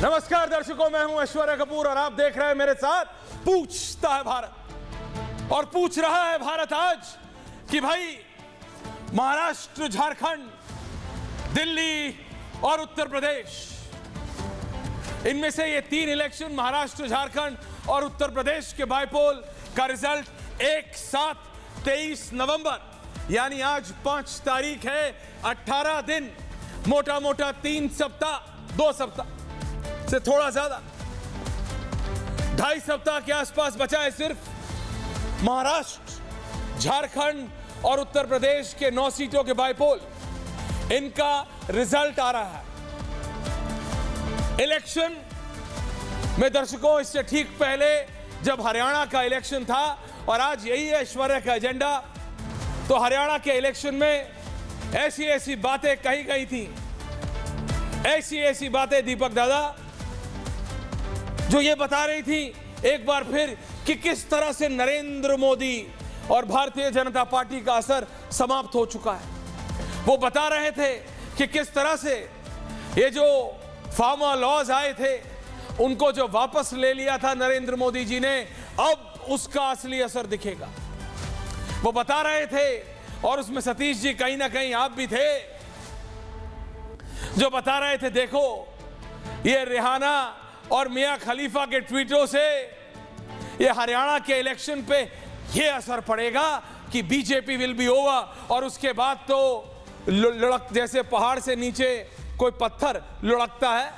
नमस्कार दर्शकों, मैं हूं ऐश्वर्या कपूर और आप देख रहे हैं मेरे साथ पूछता है भारत। और पूछ रहा है भारत आज कि भाई महाराष्ट्र, झारखंड, दिल्ली और उत्तर प्रदेश, इनमें से ये तीन इलेक्शन, महाराष्ट्र, झारखंड और उत्तर प्रदेश के बाइपोल का रिजल्ट एक साथ 23 नवंबर यानी आज 5 तारीख है, 18 दिन, मोटा मोटा 3 सप्ताह, 2 सप्ताह से थोड़ा ज्यादा, 2.5 सप्ताह के आसपास बचा है सिर्फ महाराष्ट्र, झारखंड और उत्तर प्रदेश के 9 सीटों के बाइपोल, इनका रिजल्ट आ रहा है। इलेक्शन में दर्शकों, इससे ठीक पहले जब हरियाणा का इलेक्शन था और आज यही है ऐश्वर्या का एजेंडा, तो हरियाणा के इलेक्शन में ऐसी ऐसी बातें कही गई थी, ऐसी ऐसी बातें दीपक दादा, जो ये बता रही थी एक बार फिर कि किस तरह से नरेंद्र मोदी और भारतीय जनता पार्टी का असर समाप्त हो चुका है। वो बता रहे थे कि किस तरह से ये जो फार्मा लॉज आए थे उनको जो वापस ले लिया था नरेंद्र मोदी जी ने, अब उसका असली असर दिखेगा। वो बता रहे थे, और उसमें सतीश जी कहीं ना कहीं आप भी थे, जो बता रहे थे देखो ये रिहाना और मियां खलीफा के ट्वीटों से ये हरियाणा के इलेक्शन पे ये असर पड़ेगा कि बीजेपी विल बी ओवर, और उसके बाद तो लुढ़क, जैसे पहाड़ से नीचे कोई पत्थर लुढ़कता है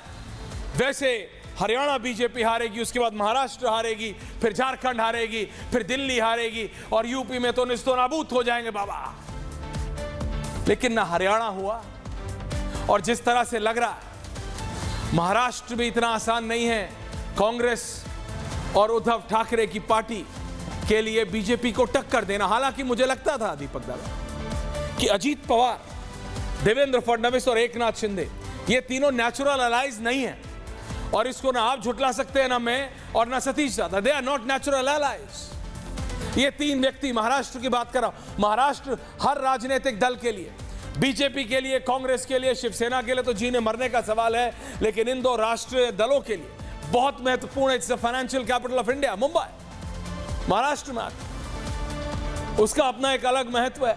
वैसे हरियाणा बीजेपी हारेगी, उसके बाद महाराष्ट्र हारेगी, फिर झारखंड हारेगी, फिर दिल्ली हारेगी और यूपी में तो निस्तो नाबूद हो जाएंगे बाबा। लेकिन ना हरियाणा हुआ, और जिस तरह से लग रहा है महाराष्ट्र भी इतना आसान नहीं है कांग्रेस और उद्धव ठाकरे की पार्टी के लिए बीजेपी को टक्कर देना। हालांकि मुझे लगता था दीपक दादा कि अजीत पवार, देवेंद्र फडणवीस और एकनाथ शिंदे, ये तीनों नेचुरल अलाइज नहीं है, और इसको ना आप झुटला सकते हैं, ना मैं और ना सतीश दादा, they are not natural allies. ये तीन व्यक्ति, महाराष्ट्र की बात कर रहा हूं, महाराष्ट्र हर राजनीतिक दल के लिए, बीजेपी के लिए, कांग्रेस के लिए, शिवसेना के लिए तो जीने मरने का सवाल है, लेकिन इन दो राष्ट्रीय दलों के लिए बहुत महत्वपूर्ण है। It's the financial capital of India, Mumbai Maharashtra में आता, उसका अपना एक अलग महत्व है,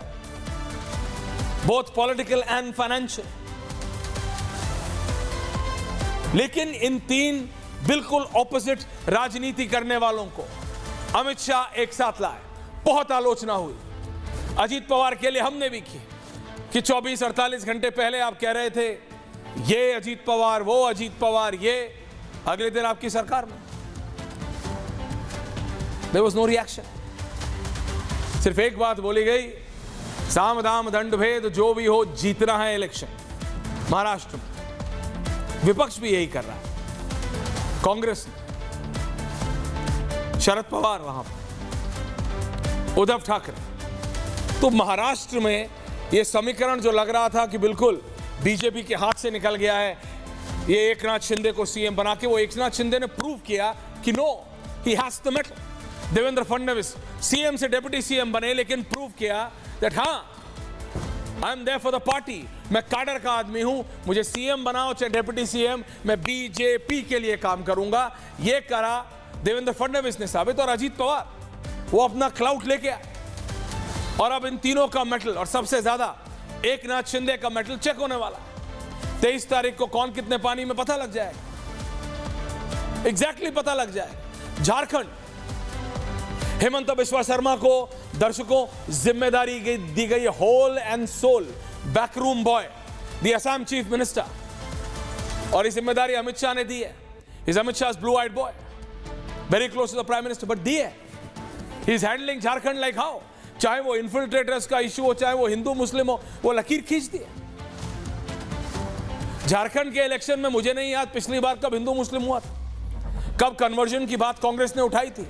बोथ पॉलिटिकल एंड फाइनेंशियल। लेकिन इन तीन बिल्कुल ऑपोजिट राजनीति करने वालों को अमित शाह एक साथ लाए, बहुत आलोचना हुई। अजीत पवार के लिए हमने भी की कि 24-48 घंटे पहले आप कह रहे थे ये अजीत पवार, वो अजीत पवार, ये अगले दिन आपकी सरकार में देयर वाज नो रिएक्शन। सिर्फ एक बात बोली गई, साम दाम दंड भेद, जो भी हो जीतना है इलेक्शन। महाराष्ट्र में विपक्ष भी यही कर रहा है, कांग्रेस ने, शरद पवार वहां पर, उद्धव ठाकरे। तो महाराष्ट्र में ये समीकरण जो लग रहा था कि बिल्कुल बीजेपी के हाथ से निकल गया है, ये एकनाथ शिंदे को सीएम बना के, वो एकनाथ शिंदे ने प्रूव किया कि no, he has the mettle. Devendra Fadnavis CM से डिप्टी सीएम बने, लेकिन प्रूव किया दैट हाँ, I am there for the party, मैं कैडर का आदमी हूं, मुझे सीएम बनाओ चाहे डिप्टी सीएम, मैं बीजेपी के लिए काम करूंगा। ये करा देवेंद्र फडणवीस ने साबित, और अजीत पवार वो अपना क्लाउड लेके आए, और अब इन तीनों का मेटल, और सबसे ज्यादा एकनाथ शिंदे का मेटल चेक होने वाला। 23 तारीख को कौन कितने पानी में पता लग जाएगा, एग्जैक्टली पता लग जाएगा। झारखंड, हेमंत बिस्वा शर्मा को दर्शकों जिम्मेदारी दी गई, whole and soul backroom boy, the Assam chief minister, और ये जिम्मेदारी अमित शाह ने दी है। Is Amit Shah blue eyed boy, very close to the prime minister, but दी है। He is handling Jharkhand like how, चाहे वो इन्फिल्ट्रेटर्स का इश्यू हो, चाहे वो हिंदू मुस्लिम हो, वो लकीर खींच दी है। झारखंड के इलेक्शन में मुझे नहीं याद पिछली बार कब हिंदू मुस्लिम हुआ था, कब कन्वर्जन की बात कांग्रेस ने उठाई थी,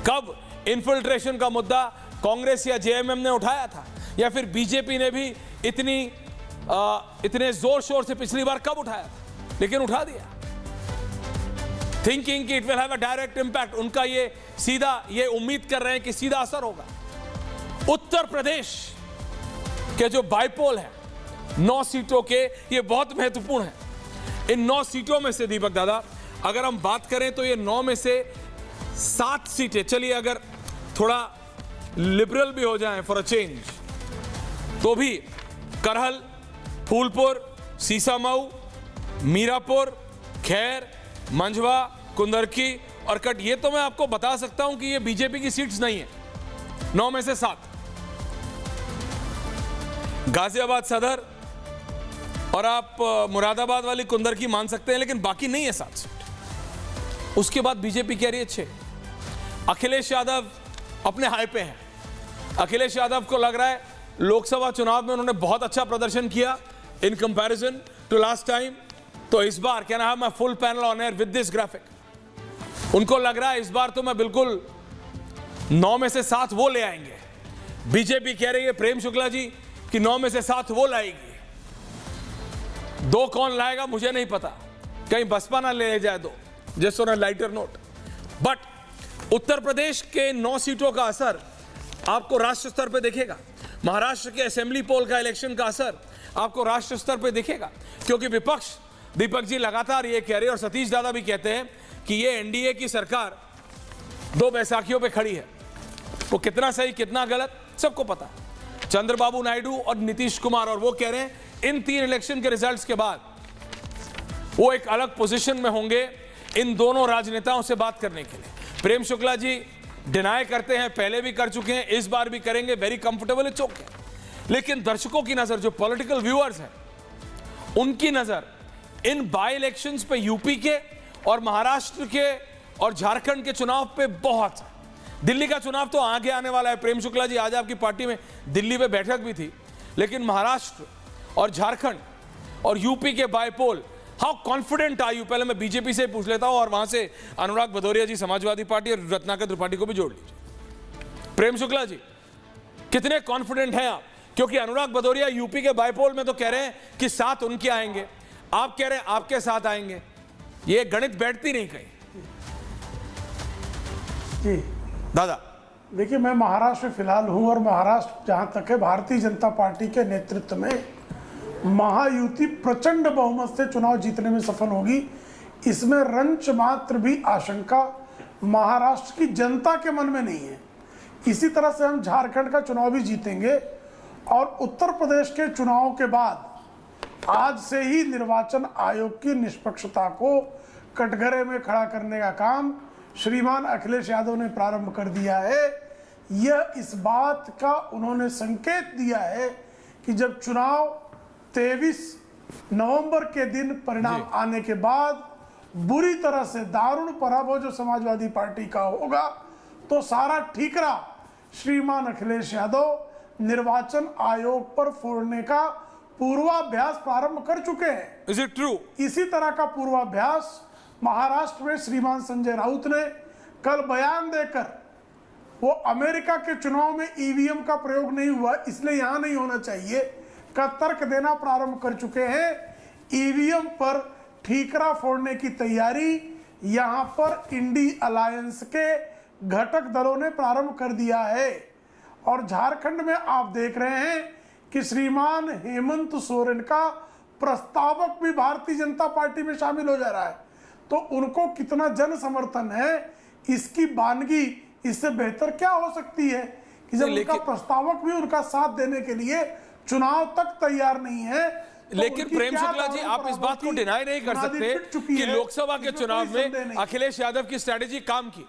कब इन्फिल्ट्रेशन का मुद्दा कांग्रेस या जेएमएम ने उठाया था, या फिर बीजेपी ने भी इतने जोर शोर से पिछली बार कब उठाया था, लेकिन उठा दिया, थिंकिंग कि it will have a direct impact. उनका ये सीधा, ये उम्मीद कर रहे हैं कि सीधा असर होगा। उत्तर प्रदेश के जो बाइपोल है 9 सीटों के, ये बहुत महत्वपूर्ण है। इन 9 सीटों में से दीपक दादा अगर हम बात करें तो ये 9 में से 7 सीटें, चलिए अगर थोड़ा लिबरल भी हो जाएं फॉर अ चेंज, तो भी करहल, फूलपुर, सीसामऊ, मीरापुर, खैर, मंझवा, कुंदरकी और कट, ये तो मैं आपको बता सकता हूं कि ये बीजेपी की सीट्स नहीं है। 9 में से 7। गाजियाबाद सदर और आप मुरादाबाद वाली कुंदरकी मान सकते हैं, लेकिन बाकी नहीं है 7 सीट। उसके बाद बीजेपी कह रही है 6। अखिलेश यादव अपने हाई पे हैं। अखिलेश यादव को लग रहा है लोकसभा चुनाव में उन्होंने बहुत अच्छा प्रदर्शन किया इन कंपैरिजन टू लास्ट टाइम, तो इस बार क्या नाम है full panel on air with this graphic. उनको लग रहा है इस बार तो मैं बिल्कुल 9 में से 7 वो ले आएंगे। बीजेपी कह रही है प्रेम शुक्ला जी कि 9 में से 7 वो लाएगी। 2 कौन लाएगा मुझे नहीं पता, कहीं बसपा ना ले जाए 2, just on a lighter note. But Uttar Pradesh के 9 सीटों का असर आपको राष्ट्र स्तर पे दिखेगा। महाराष्ट्र के असेंबली पोल का इलेक्शन का असर आपको राष्ट्र स्तर पे दिखेगा, क्योंकि विपक्ष दीपक जी लगातार ये कह रहे हैं और सतीश दादा भी कहते हैं कि ये एनडीए की सरकार 2 बैसाखियों पे खड़ी है। वो कितना सही कितना गलत सबको पता है। चंद्रबाबू नायडू और नीतीश कुमार, और वो कह रहे हैं इन 3 इलेक्शन के रिजल्ट्स के बाद वो एक अलग पोजीशन में होंगे इन दोनों राजनेताओं से बात करने के लिए। प्रेम शुक्ला जी डिनाई करते हैं, पहले भी कर चुके हैं, इस बार भी करेंगे, वेरी कंफर्टेबल इट्स ओके। लेकिन दर्शकों की नजर, जो पॉलिटिकल व्यूअर्स हैं, उनकी नजर इन बाई इलेक्शंस पे यूपी के और महाराष्ट्र के और झारखंड के चुनाव पे बहुत है। दिल्ली का चुनाव तो आगे आने वाला है। प्रेम शुक्ला जी आज आपकी पार्टी में दिल्ली में बैठक भी थी, लेकिन महाराष्ट्र और झारखंड और यूपी के bypolls, how confident are you? पहले मैं बीजेपी से पूछ लेता हूं और वहां से अनुराग भदौरिया जी समाजवादी पार्टी और रत्नाकर त्रिपाठी को भी जोड़ लीजिए। प्रेम शुक्ला जी कितने कॉन्फिडेंट हैं आप? क्योंकि अनुराग भदौरिया यूपी के बायपोल में तो कह रहे हैं कि 7 उनके आएंगे, आप कह रहे हैं आपके 7 आएंगे। ये गणित बैठती नहीं कहीं। जी दादा देखिए, मैं महाराष्ट्र में फिलहाल हूं और महाराष्ट्र जहां तक है भारतीय जनता पार्टी के नेतृत्व में महायुति प्रचंड बहुमत से चुनाव जीतने में सफल होगी। इसमें रंच मात्र भी आशंका महाराष्ट्र की जनता के मन में नहीं है। इसी तरह से हम झारखंड का चुनाव भी जीतेंगे और उत्तर प्रदेश के चुनाव के बाद आज से ही निर्वाचन आयोग की निष्पक्षता को कटघरे में खड़ा करने का काम श्रीमान अखिलेश यादव ने प्रारंभ कर दिया है। यह इस बात का उन्होंने संकेत दिया है कि जब चुनाव 23 नवंबर के दिन परिणाम आने के बाद बुरी तरह से दारुण पराभव जो समाजवादी पार्टी का होगा, तो सारा ठीकरा श्रीमान अखिलेश यादव निर्वाचन आयोग पर फोड़ने का पूर्वाभ्यास प्रारंभ कर चुके हैं। Is it true? इसी तरह का पूर्वाभ्यास महाराष्ट्र में श्रीमान संजय राउत ने कल बयान देकर, वो अमेरिका के चुनाव में ईवीएम का प्रयोग नहीं हुआ इसलिए यहां नहीं होना चाहिए का तर्क देना प्रारंभ कर चुके हैं। ईवीएम पर ठीकरा फोड़ने की तैयारी यहां पर इंडी अलायंस के घटक दलों ने प्रारंभ कर दिया है। और झारखंड में आप देख रहे हैं कि श्रीमान हेमंत सोरेन का प्रस्तावक भी भारतीय जनता पार्टी में शामिल हो जा रहा है। तो उनको कितना जन समर्थन है, इसकी वानगी इससे बेहतर क्या हो सकती है कि जब उनका प्रस्तावक भी उनका साथ देने के लिए चुनाव तक तैयार नहीं है। तो लेकिन प्रेम शुक्ला जी आप इस बात को डिनाई नहीं कर सकते कि लोकसभा के चुनाव में अखिलेश यादव की स्ट्रेटेजी काम की।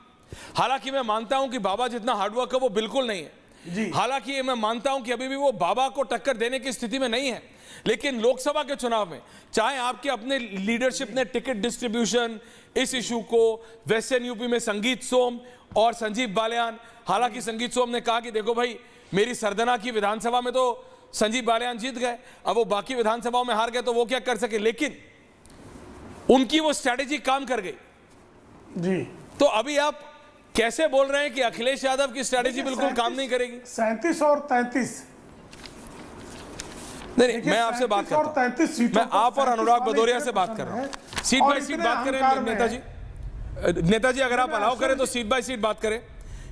हालांकि मैं मानता हूं कि बाबा जितना हार्डवर्क है वो बिल्कुल नहीं है। हालांकि मैं मानता हूं कि अभी भी वो बाबा को टक्कर देने की स्थिति में नहीं है, लेकिन लोकसभा के चुनाव में चाहे आपके अपने लीडरशिप ने टिकट डिस्ट्रीब्यूशन, इस इशू को वेस्टर्न यूपी में संगीत सोम और संजीव बालियान, हालांकि संगीत सोम ने कहा कि देखो भाई मेरी सरदना की विधानसभा में तो संजीव बालियान जीत गए, अब वो बाकी विधानसभाओं में हार गए तो वो क्या कर सके, लेकिन उनकी वो स्ट्रैटेजी काम कर गई। जी तो अभी आप कैसे बोल रहे हैं कि अखिलेश यादव की स्ट्रैटेजी बिल्कुल काम नहीं करेगी? 37 और 33 नहीं, मैं आपसे बात करता हूं। 33 सीटों मैं आप और अनुराग भदौरिया से बात कर रहा हूं। सीट बाय सीट बात करें नेताजी अगर आप अलाउ करें तो सीट बाय सीट बात करें।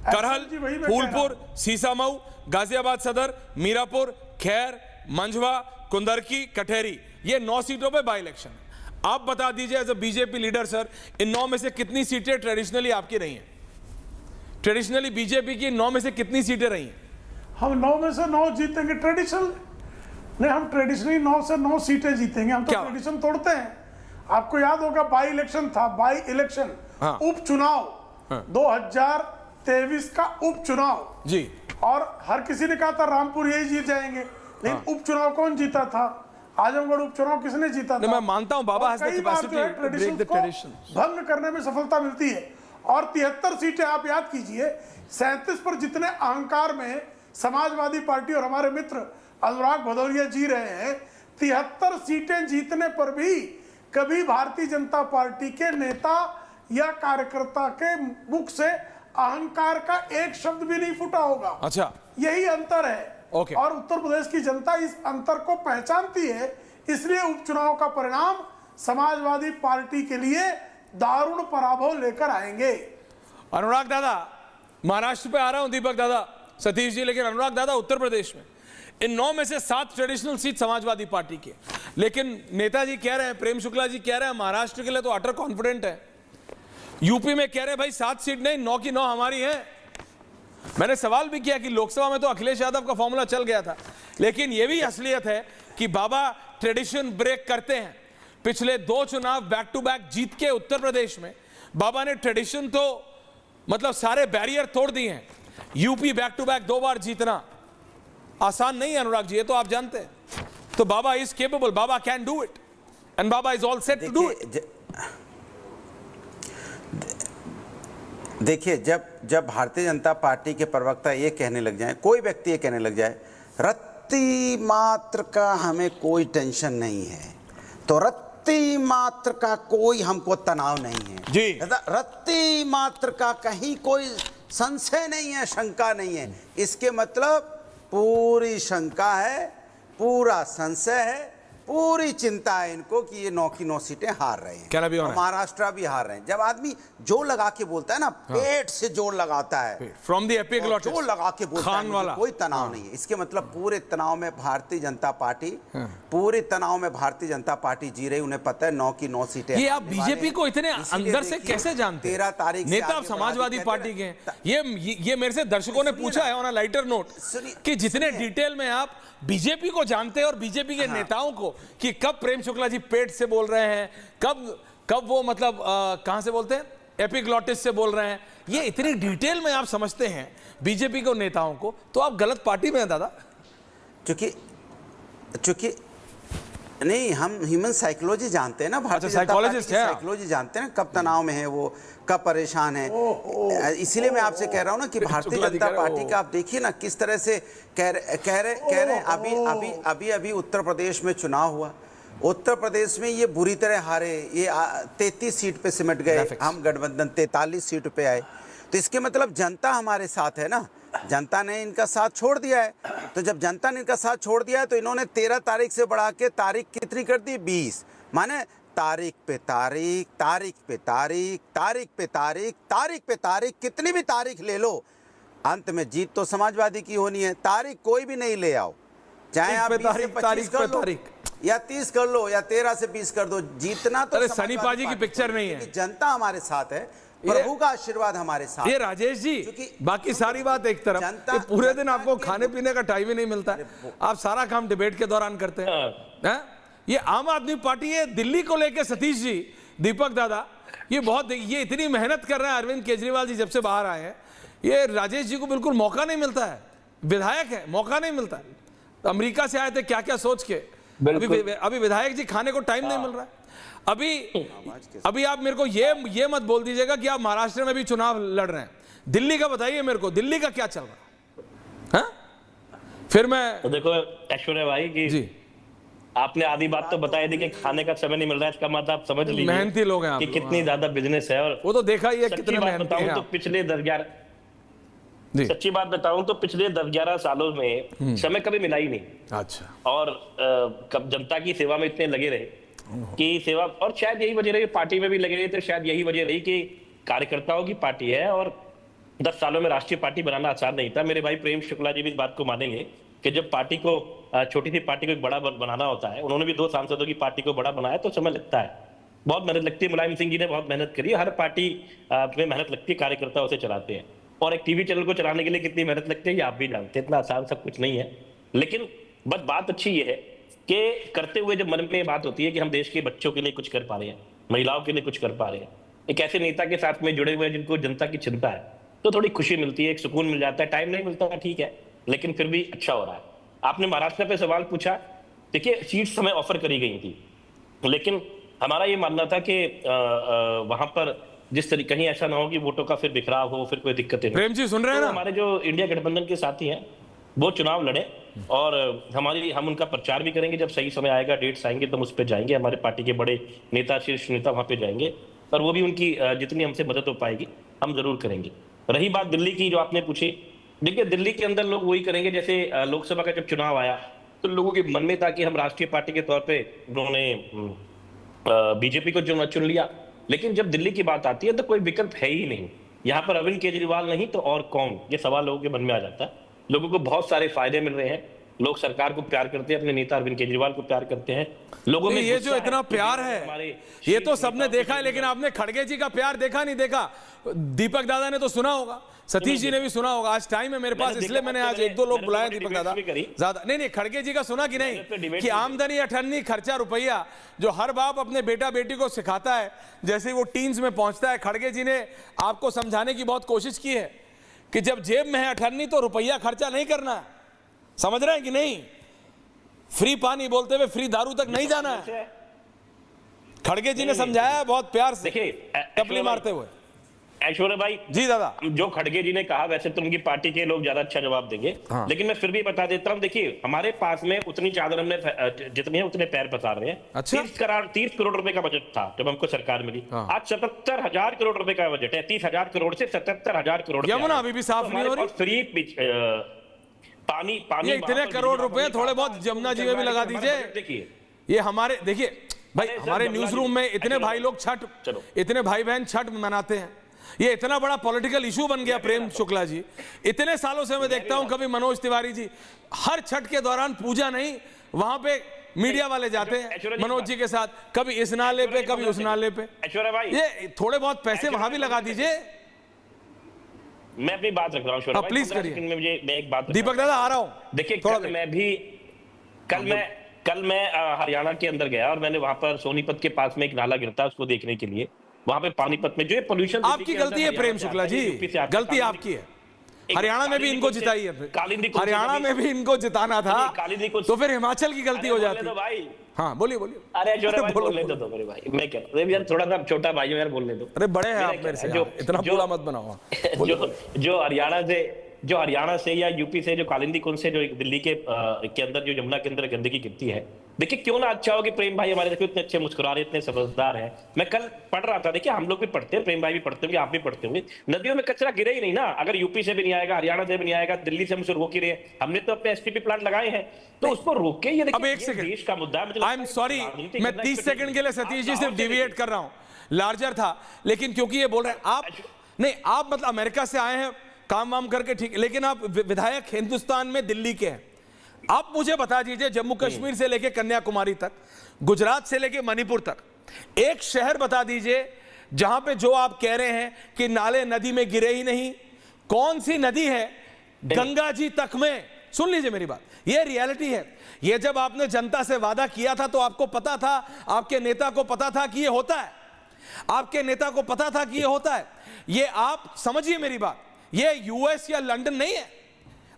करहल, फूलपुर, सीसामऊ, गाजियाबाद सदर, मीरापुर, खैर, मंझवा, कुंदरकी, कठेरी, ये 9 सीटों पे बाई इलेक्शन है। आप बता दीजिए as a BJP leader sir, इन 9 में से कितनी सीटें ट्रेडिशनली आपकी रही हैं? ट्रेडिशनली बीजेपी की 9 में से कितनी सीटें रही हैं? हम 9 में से 9 जीतेंगे ट्रेडिशनल नहीं, हम ट्रेडिशनली 9 से 9 सीटें जीतेंगे। हम तो क्या? ट्रेडिशन तोड़ते हैं। आपको याद होगा बाई इलेक्शन था, बाई इलेक्शन, हाँ। उपचुनाव, 2023 का उपचुनाव जी, और हर किसी ने कहा था रामपुर यही जीत जाएंगे, लेकिन उपचुनाव कौन जीता था? आजमगढ़ उपचुनाव किसने जीता था? मैं मानता हूं बाबा और has the कई बार capacity जो है to break the tradition traditions. को भंग करने में सफलता मिलती है। और 73 सीटें आप याद कीजिए, 37 पर जितने अहंकार में समाजवादी पार्टी और हमारे मित्र अनुराग भदौरिया जी रहे हैं, 73 सीटें जीतने पर भी कभी भारतीय जनता पार्टी के नेता या कार्यकर्ता के मुख से अहंकार का एक शब्द भी नहीं फूटा होगा। अच्छा, यही अंतर है। ओके। और उत्तर प्रदेश की जनता इस अंतर को पहचानती है, इसलिए उपचुनाव का परिणाम समाजवादी पार्टी के लिए दारुण पराभव लेकर आएंगे। अनुराग दादा, महाराष्ट्र पे आ रहा हूं, दीपक दादा, सतीश जी, लेकिन अनुराग दादा उत्तर प्रदेश में इन 9 में से 7 ट्रेडिशनल सीट समाजवादी पार्टी के, लेकिन नेताजी कह रहे हैं, प्रेम शुक्ला जी कह रहे हैं महाराष्ट्र के लिए तो अटर कॉन्फिडेंट है। यूपी में कह रहे हैं भाई 7 सीट नहीं, 9 की 9 हमारी है। मैंने सवाल भी किया कि लोकसभा में तो अखिलेश यादव का फॉर्मूला चल गया था, लेकिन यह भी असलियत है कि बाबा ट्रेडिशन ब्रेक करते हैं। पिछले 2 चुनाव बैक टू बैक जीत के उत्तर प्रदेश में बाबा ने ट्रेडिशन तो मतलब सारे बैरियर तोड़ दिए हैं। यूपी बैक टू बैक 2 बार जीतना आसान नहीं है अनुराग जी, ये तो आप जानते हैं। तो Baba is capable, Baba can do it and Baba is all set to do it. देखिए, जब भारतीय जनता पार्टी के प्रवक्ता ये कहने लग जाए, कोई व्यक्ति ये कहने लग जाए रत्ती मात्र का हमें कोई टेंशन नहीं है, तो रत्ती मात्र का कोई हमको तनाव नहीं है जी, रत्ती मात्र का कहीं कोई संशय नहीं है, शंका नहीं है, इसके मतलब पूरी शंका है, पूरा संशय है, पूरी चिंता है इनको कि ये 9 की 9 सीटें हार रहे हैं। Can I be honest? Maharashtra भी हार रहे हैं। जब आदमी जोर लगा के बोलता है ना, पेट से जोर लगाता है, फ्रॉम द एपिग्लॉटिस, जोर लगा के बोलता है, खान वाला, कोई तनाव नहीं है, इसके मतलब पूरे तनाव में भारतीय जनता पार्टी, पूरे तनाव में भारतीय जनता पार्टी जी रही। उन्हें पता है 9 की 9 सीटें। ये आप बीजेपी को इतने अंदर से कैसे जानते हैं? 13 तारीख नेता आप समाजवादी पार्टी के हैं। ये मेरे से दर्शकों ने पूछा है ऑन अ लाइटर नोट कि जितने डिटेल में आप बीजेपी को जानते हैं और बीजेपी के नेताओं को, कि कब प्रेम शुक्ला जी पेट से बोल रहे हैं, कब वो मतलब कहां से बोलते हैं, एपिग्लॉटिस से बोल रहे हैं, ये इतनी डिटेल में आप समझते हैं बीजेपी को नेताओं को, तो आप गलत पार्टी में हैं दादा। चूंकि नहीं, हम ह्यूमन साइकोलॉजी जानते हैं ना, भारतीय जनता पार्टी की साइकोलॉजी जानते हैं ना, कब तनाव में है वो, कब परेशान है। इसीलिए मैं आपसे कह रहा हूं ना कि भारतीय जनता पार्टी का आप देखिए ना किस तरह से कह रहे हैं। अभी उत्तर प्रदेश में चुनाव हुआ, उत्तर प्रदेश में ये बुरी तरह हारे, ये 33 सीट पे सिमट गए, हम गठबंधन 43 सीट पे आए। तो इसके मतलब जनता हमारे साथ है ना, जनता ने इनका साथ छोड़ दिया है। तो जब जनता ने इनका साथ छोड़ दिया है तो इन्होंने 13 तारीख से बढ़ा के तारीख कितनी कर दी, 20। माने तारीख पे तारीख, तारीख पे तारीख, तारीख पे तारीख, तारीख पे तारीख, कितनी भी तारीख ले लो, अंत में जीत तो समाजवादी की होनी है। तारीख कोई भी नहीं ले आओ, चाहे आप 20 से 25 कर लो या 30 कर लो या 13 से 20 कर दो, जीतना तो सनी पाजी की पिक्चर नहीं है। जनता हमारे साथ है, प्रभु का आशीर्वाद हमारे साथ। ये राजेश जी, बाकी सारी बात एक तरफ, ये पूरे दिन आपको खाने पीने का टाइम ही नहीं मिलता है, आप सारा काम डिबेट के दौरान करते हैं। ये आम आदमी पार्टी है, दिल्ली को लेके सतीश जी, दीपक दादा, ये इतनी मेहनत कर रहे हैं अरविंद केजरीवाल जी जब से बाहर आए हैं, ये राजेश जी को बिल्कुल मौका नहीं मिलता है, विधायक है, मौका नहीं मिलता है। अमेरिका से आए थे क्या क्या सोच के, अभी विधायक जी खाने को टाइम नहीं मिल रहा है। अभी आप मेरे को ये मत बोल दीजिएगा कि आप महाराष्ट्र में भी चुनाव लड़ रहे हैं, दिल्ली का बताइए मेरे को, दिल्ली का क्या चल रहा है? फिर मैं तो देखो ऐश्वर्या भाई की जी, आपने आधी बात तो बताई थी कि खाने का समय नहीं मिल रहा है, इसका मतलब आप समझ लीजिए मेहनती लोग हैं कि कितनी ज्यादा बिजनेस है। और वो तो देखा ही है कितने मेहनती हैं। तो पिछले 10-11 सच्ची बात बताऊं तो पिछले 10-11 सालों में समय कभी मिला ही नहीं। अच्छा। और कब जनता की सेवा में इतने लगे रहे कि सेवा, और शायद यही वजह रही, पार्टी में भी लगे रहे थे, शायद यही वजह रही कि कार्यकर्ताओं की पार्टी है और 10 सालों में राष्ट्रीय पार्टी बनाना आसान नहीं था। मेरे भाई प्रेम शुक्ला जी भी इस बात को मानेंगे कि जब पार्टी को, छोटी सी पार्टी को एक बड़ा बनाना होता है, उन्होंने भी 2 सांसदों की पार्टी को बड़ा बनाया तो समय लगता है। बहुत मेहनत लगती है, मुलायम सिंह जी ने बहुत मेहनत करी है, हर पार्टी में मेहनत लगती है, कार्यकर्ता उसे चलाते हैं, और एक टीवी चैनल को चलाने के लिए कितनी मेहनत लगती है ये आप भी जानते हैं, इतना आसान सब कुछ नहीं है। लेकिन बस बात अच्छी ये है कि करते हुए जब मन में ये बात होती है कि हम देश के बच्चों के लिए कुछ कर पा रहे हैं, महिलाओं के लिए कुछ कर पा रहे हैं, एक ऐसे नेता के साथ में जुड़े हुए हैं जिनको जनता की चिंता है, तो थोड़ी खुशी मिलती है, एक सुकून मिल जाता है। टाइम नहीं मिलता है ठीक है, लेकिन फिर भी अच्छा हो रहा है। आपने महाराष्ट्र पे सवाल पूछा, देखिए सीट्स हमें ऑफर करी गई थी, लेकिन हमारा ये मानना था कि वहां पर जिस तरीके कहीं ऐसा ना हो कि वोटों का फिर बिखराव हो, फिर कोई दिक्कतें हो। प्रेम जी सुन रहे हैं तो ना? हमारे जो इंडिया गठबंधन के साथी हैं वो चुनाव लड़े, और हम उनका प्रचार भी करेंगे, जब सही समय आएगा, डेट्स आएंगे तो हम उस पर जाएंगे, हमारे पार्टी के बड़े नेता, शीर्ष नेता वहां पे जाएंगे, और वो भी उनकी जितनी हमसे मदद हो पाएगी हम जरूर करेंगे। रही बात दिल्ली की जो आपने पूछी, देखिए दिल्ली के अंदर लोग वही करेंगे जैसे लोकसभा का जब चुनाव आया तो लोगों के मन में था कि हम राष्ट्रीय पार्टी के तौर पे उन्होंने बीजेपी को चुन लिया, लेकिन जब दिल्ली की बात आती है तो कोई विकल्प है ही नहीं। यहाँ पर अरविंद केजरीवाल नहीं तो और कौन, ये सवाल लोगों के मन में आ जाता है। लोगों को बहुत सारे फायदे मिल रहे हैं, लोग सरकार को प्यार करते हैं, अपने नेता अरविंद केजरीवाल को प्यार करते हैं। लोगों में ये जो इतना प्यार है ये तो सबने देखा है, लेकिन आपने खड़गे जी का प्यार देखा नहीं देखा? दीपक दादा ने तो सुना होगा, सतीश जी ने भी सुना होगा। आज टाइम है मेरे पास, इसलिए मैंने आज एक दो लोग बुलाए, दीपक दादा ज्यादा नहीं। खड़गे जी का सुना कि नहीं कि आमदनी अठन्नी खर्चा रुपया, जो हर बाप अपने बेटा बेटी को सिखाता है जैसे ही वो टीन्स में पहुंचता है। खड़गे जी ने आपको समझाने की बहुत कोशिश की है कि जब जेब में है अठन्नी तो रुपया खर्चा नहीं करना है, समझ रहे हैं कि नहीं? फ्री पानी बोलते हुए फ्री दारू तक नहीं जाना है। खड़गे जी ने समझाया है बहुत प्यार से, टपली मारते हुए। ऐश्वर्या भाई जी दादा, जो खड़गे जी ने कहा वैसे तो उनकी पार्टी के लोग ज्यादा अच्छा जवाब देंगे, हाँ। लेकिन मैं फिर भी बता देता हूं, देखिए हमारे पास में उतनी चादर हमने जितनी है उतने पैर पसार रहे हैं। अच्छा? 30 करोड़ रुपए का बजट था जब हमको सरकार मिली, हाँ। आज 77,000 करोड़ रुपए का बजट है। 30,000 करोड़ से 77,000 करोड़। यमुना अभी भी साफ नहीं हो रही। फ्री पानी ये इतने करोड़ रुपए थोड़े बहुत यमुना जी में भी लगा दीजिए। देखिए ये हमारे, देखिए भाई हमारे न्यूज रूम में इतने भाई लोग छठ, इतने भाई बहन छठ मनाते हैं, ये इतना बड़ा पॉलिटिकल इशू बन गया। प्रेम शुक्ला जी, इतने सालों से मैं देखता हूं, कभी मनोज तिवारी जी हर छठ के दौरान पूजा नहीं, वहां पे मीडिया वाले जाते हैं मनोज जी के साथ, कभी इस नाले पे कभी उस नाले पे। ये थोड़े बहुत पैसे वहां भी लगा दीजिए। मैं अपनी बात रख रहा हूँ, प्लीज करिए। मैं एक बात, दीपक दादा आ रहा हूँ। देखिए कल मैं हरियाणा के अंदर गया और मैंने वहां पर सोनीपत के पास में एक नाला गिरता है उसको देखने के लिए, वहां पे पानीपत में जो पोल्यूशन। आपकी गलती है प्रेम शुक्ला जी, गलती आपकी है। हरियाणा में भी इनको जिताई है, हरियाणा में भी इनको जिताना था, तो फिर हिमाचल की गलती हो जाती है भाई। हाँ बोलिए बोलिए। अरे बोलने दो मेरे भाई, मैं कह रहा हूँ यार थोड़ा सा छोटा भाई हो यार, बोलने दो। अरे बड़े हैं आप मेरे से, इतना बुरा मत बनाओ। जो हरियाणा से या यूपी से, जो कालिंदी कुंज से, जो दिल्ली के अंदर जो यमुना के अंदर गंदगी गिरती है, देखिए क्यों ना अच्छा हो कि प्रेम भाई हमारे देखो इतने अच्छे मुस्कुरा रहे, इतने समझदार हैं। मैं कल पढ़ रहा था, देखिए हम लोग भी पढ़ते हैं, प्रेम भाई भी पढ़ते होंगे, आप भी पढ़ते होंगे, नदियों में कचरा गिरे ही नहीं ना। अगर यूपी से भी नहीं आएगा, हरियाणा से भी नहीं आएगा, दिल्ली से हम उसे रोक ही रहे, हमने तो अपने एसटीपी प्लांट लगाए हैं, तो उसको रोके। ये अब एक सेकंड, देश का मुद्दा है। आई एम सॉरी, मैं 30 सेकंड के लिए सतीश जी सिर्फ डिविएट कर रहा हूं, लार्जर था, लेकिन क्योंकि ये बोल रहे हैं आप नहीं, आप मतलब अमेरिका से आए हैं काम वाम करके, ठीक, लेकिन आप विधायक हिंदुस्तान में दिल्ली के हैं। आप मुझे बता दीजिए, जम्मू कश्मीर से लेके कन्याकुमारी तक, गुजरात से लेके मणिपुर तक, एक शहर बता दीजिए जहां पे जो आप कह रहे हैं कि नाले नदी में गिरे ही नहीं। कौन सी नदी है? गंगा जी तक में। सुन लीजिए मेरी बात, ये रियलिटी है। ये जब आपने जनता से वादा किया था तो आपको पता था, आपके नेता को पता था कि ये होता है, आपके नेता को पता था कि ये होता है। ये आप समझिए मेरी बात, ये यूएस या लंदन नहीं है,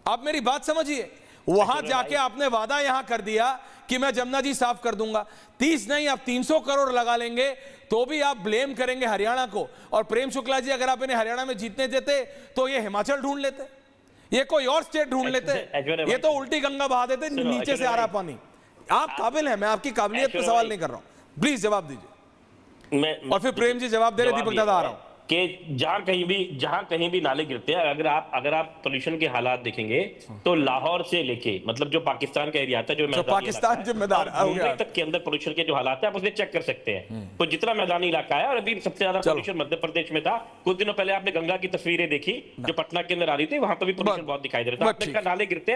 आप मेरी बात समझिए। वहां जाके आपने वादा यहां कर दिया कि मैं जमुना जी साफ कर दूंगा। 30 नहीं, आप 300 करोड़ लगा लेंगे तो भी आप ब्लेम करेंगे हरियाणा को। और प्रेम शुक्ला जी, अगर आप इन्हें हरियाणा में जीतने देते तो ये हिमाचल ढूंढ लेते, ये कोई और स्टेट ढूंढ लेते, ये तो उल्टी गंगा बहा देते, नीचे से आ रहा पानी। आप काबिल हैं, मैं आपकी काबिलियत पे सवाल नहीं कर रहा हूं, प्लीज जवाब दीजिए। और फिर प्रेम जी जवाब दे रहे, दीपक दादा आ रहा हूं। कि जहां कहीं भी नाले गिरते हैं, अगर आप पोल्यूशन के हालात देखेंगे तो लाहौर से लेके मतलब जो पाकिस्तान का एरिया आता है, जो पाकिस्तान जिम्मेदार मुंबई तक के अंदर पोल्यूशन के जो हालात है आप उसे चेक कर सकते हैं। तो जितना मैदानी इलाका है, और अभी सबसे ज्यादा पोल्यूशन मध्य प्रदेश में था। कुछ दिनों पहले आपने गंगा की तस्वीरें देखी जो पटना के अंदर आ रही थी, वहां पर भी पोल्यूशन बहुत दिखाई दे रहा था। आपने कहा नाले गिरते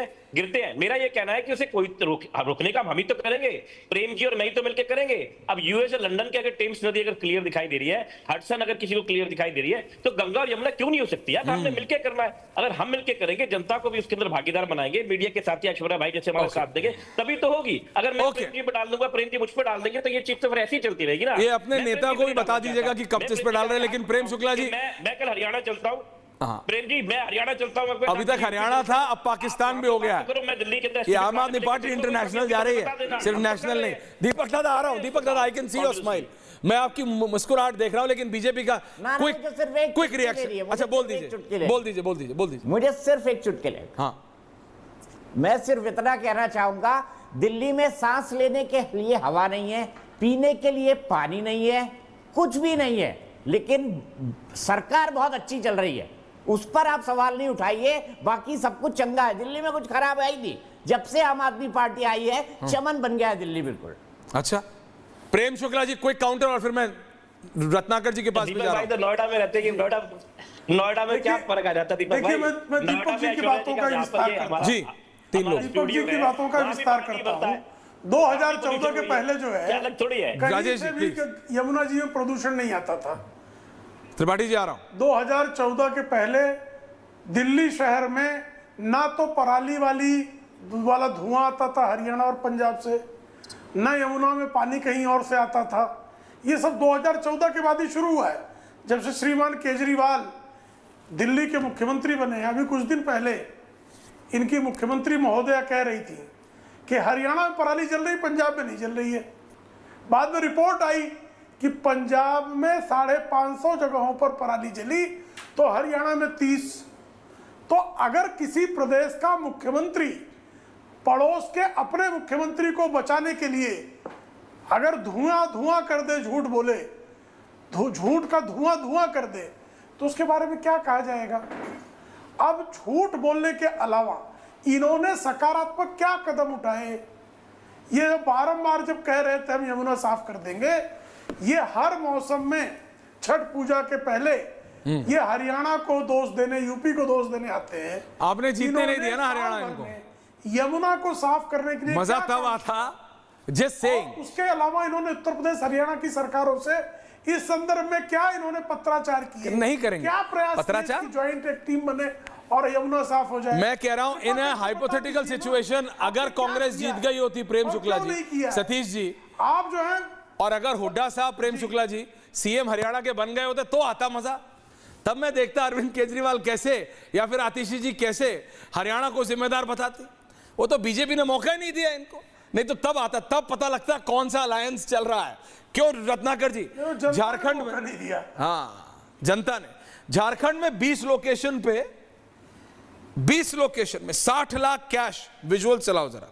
हैं। मेरा ये कहना है कि उसे कोई रोकने का हम ही तो करेंगे, प्रेम जी और मैं ही तो मिलकर करेंगे। अब यूएस और लंदन के अगर टेम्स नदी अगर क्लियर दिखाई दे रही है, हडसन अगर किसी को क्लियर दिखाई दे रही है, तो गंगा और यमुना क्यों नहीं हो सकती यार? हमने मिलकर करना है। अगर हम मिलकर करेंगे, जनता को भी उसके अंदर भागीदार बनाएंगे, मीडिया के साथी ऐश्वर्या भाई जैसे हमारे साथ देंगे, तभी तो होगी। अगर मैं प्रेम जी पे डाल दूंगा, प्रेम जी मुझ पर डाल देंगे, तो ये चीज तो फिर ऐसी ही चलती रहेगी ना। ये अपने नेता को भी बता दीजिएगा कि कब किस पे डाल रहे हैं। लेकिन प्रेम शुक्ला जी, मैं कल हरियाणा चलता हूँ। प्रेम जी, मैं हरियाणा चलता हूँ। अभी तक हरियाणा था, अब पाकिस्तान भी हो गया। मैं दिल्ली के अंदर ये आम आदमी पार्टी इंटरनेशनल जा रही है, सिर्फ नेशनल नहीं। दीपक दादा आ रहा हूँ। दीपक दादा, I can see your smile. मैं आपकी मुस्कुराहट देख रहा हूँ, लेकिन बीजेपी का क्विक रिएक्शन। अच्छा, बोल दीजिए। मुझे सिर्फ एक चुटकुले। हाँ, मैं सिर्फ इतना कहना चाहूंगा, दिल्ली में सांस लेने के लिए हवा नहीं है, पीने के लिए पानी नहीं है, कुछ भी नहीं है, लेकिन सरकार बहुत अच्छी चल रही है। उस पर आप सवाल नहीं उठाइए, बाकी सब कुछ चंगा है। दिल्ली में कुछ खराब आई थी, जब से आम आदमी पार्टी आई है चमन बन गया है दिल्ली बिल्कुल। अच्छा, प्रेम शुक्ला जी क्विक काउंटर, और फिर मैं रत्नाकर जी के पास भी जा रहा हूं। तो नोएडा में रहते हैं कि नोएडा में क्या फर्क आ जाता है दीपक भाई? मैं दीपक जी की बातों का विस्तार करता हूं। जी, 3 लोग। दीपक जी की बातों का विस्तार करता हूं। 2014 के पहले जो है, अलग थोड़ी है। राजेश जी, भी यमुना जी में प्रदूषण नहीं आता था। त्रिपाठी जी आ रहा हूं। 2014 के पहले दिल्ली शहर में ना तो पराली वाला धुआं आता था हरियाणा और पंजाब से, ना यमुना में पानी कहीं और से आता था। ये सब 2014 के बाद ही शुरू हुआ है, जब से श्रीमान केजरीवाल दिल्ली के मुख्यमंत्री बने। अभी कुछ दिन पहले इनकी मुख्यमंत्री महोदया कह रही थी कि हरियाणा में पराली जल रही, पंजाब में नहीं जल रही है। बाद में रिपोर्ट आई कि पंजाब में 550 जगहों पर पराली जली, तो हरियाणा में 30। तो अगर किसी प्रदेश का मुख्यमंत्री पड़ोस के अपने मुख्यमंत्री को बचाने के लिए अगर धुआं कर दे, झूठ बोले, झूठ का धुआं कर दे, तो उसके बारे में क्या कहा जाएगा? अब झूठ बोलने के अलावा इन्होंने सकारात्मक क्या कदम उठाए? ये बारंबार जब कह रहे थे हम यमुना साफ कर देंगे, ये हर मौसम में छठ पूजा के पहले ये हरियाणा को दोष देने, यूपी को दोष देने आते हैं। आपने जीतने नहीं दिया ना हरियाणा इनको। यमुना को साफ करने के लिए मजा तब आता जिस सेइंग। उसके अलावा इन्होंने उत्तर प्रदेश हरियाणा की सरकारों से इस संदर्भ में क्या इन्होंने पत्राचार किए? नहीं करेंगे क्या प्रयास पत्राचार, ज्वाइंट एक टीम बने और यमुना साफ हो जाए। मैं कह रहा हूं, इन हाइपोथेटिकल सिचुएशन, अगर कांग्रेस जीत गई होती, प्रेम शुक्ला जी, सतीश जी, आप जो है, और अगर हुड्डा साहब, प्रेम शुक्ला जी सीएम हरियाणा के बन गए होते, तो आता मजा। तब मैं देखता अरविंद केजरीवाल कैसे, या फिर आतिशी जी कैसे हरियाणा को जिम्मेदार बताते। वो तो बीजेपी ने मौका ही नहीं दिया इनको, नहीं तो तब आता, तब पता लगता कौन सा अलायंस चल रहा है। क्यों रत्नाकर जी? झारखंड में नहीं दिया। हाँ, जनता ने झारखंड में 20 लोकेशन में 60 लाख कैश। विजुअल चलाओ जरा।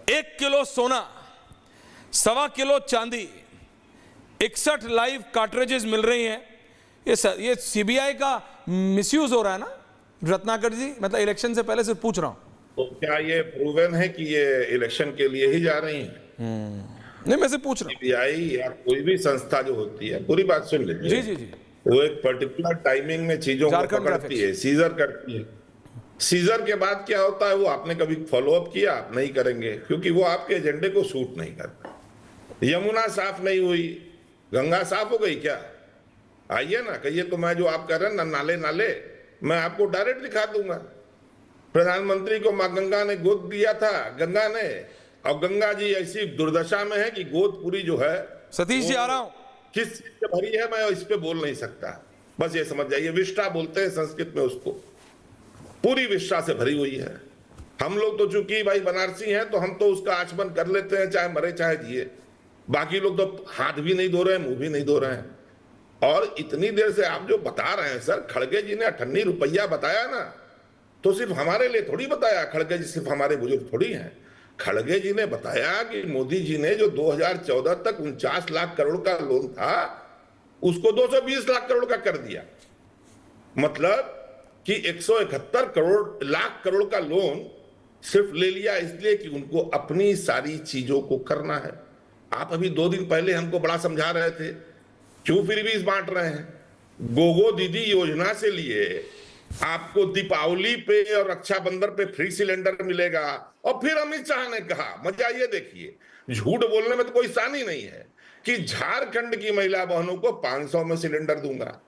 1 किलो सोना, 1.25 किलो चांदी, 61 लाइव कार्ट्रिजेस मिल रही हैं। ये सीबीआई का मिसयूज हो रहा है ना रत्नाकर जी? मतलब इलेक्शन से पहले सिर्फ पूछ रहा हूं। तो क्या ये प्रूवन है कि ये इलेक्शन के लिए ही जा रही हैं? नहीं, मैं से पूछ रहा हूं। सीबीआई या कोई भी संस्था जो होती है, पूरी बात सुन लीजिए। जी, वो एक पर्टिकुलर टाइमिंग में चीजों को पकड़ती है, सीजर करती है। सीजर के बाद क्या होता है, वो आपने कभी फॉलोअप किया? आप नहीं करेंगे, क्योंकि वो आपके एजेंडे को सूट नहीं करता। यमुना साफ नहीं हुई, गंगा साफ हो गई क्या? आइए ना, कहिए तो मैं जो आप कह रहे हैं ना, नाले मैं आपको डायरेक्ट दिखा दूंगा। प्रधानमंत्री को मां गंगा ने गोद दिया था, गंगा ने, और गंगा जी ऐसी दुर्दशा में है कि गोद पूरी जो है, सतीश जी आ रहा हूं, किस चीज से भरी है मैं इस पे बोल नहीं सकता। बस ये समझ जाइए, विष्टा बोलते हैं संस्कृत में उसको, पूरी विष्टा से भरी हुई है। हम लोग तो चूंकि भाई बनारसी हैं, तो हम तो उसका आचमन कर लेते हैं, चाहे मरे चाहे जिए। बाकी लोग तो हाथ भी नहीं धो रहे हैं, मुंह भी नहीं धो रहे हैं। और इतनी देर से आप जो बता रहे हैं सर, खड़गे जी ने 98 रुपया बताया ना, तो सिर्फ हमारे लिए थोड़ी बताया। खड़गे जी सिर्फ हमारे बुजुर्ग थोड़ी हैं। खड़गे जी ने बताया कि मोदी जी ने जो 2014 तक 49 लाख करोड़ का लोन था, उसको 220 लाख करोड़ का कर दिया। मतलब कि 171 लाख करोड़ का लोन सिर्फ ले लिया इसलिए कि उनको अपनी सारी चीजों को करना है। आप अभी 2 दिन पहले हमको बड़ा समझा रहे थे, क्यों फ्रीबीज बांट रहे हैं? गोगो दीदी योजना से लिए आपको दीपावली पे और रक्षाबंधन पे फ्री सिलेंडर मिलेगा, और फिर अमित शाह ने कहा, मजा ये देखिए, झूठ बोलने में तो कोई सानी नहीं है, कि झारखंड की महिला बहनों को 500 में सिलेंडर दूंगा।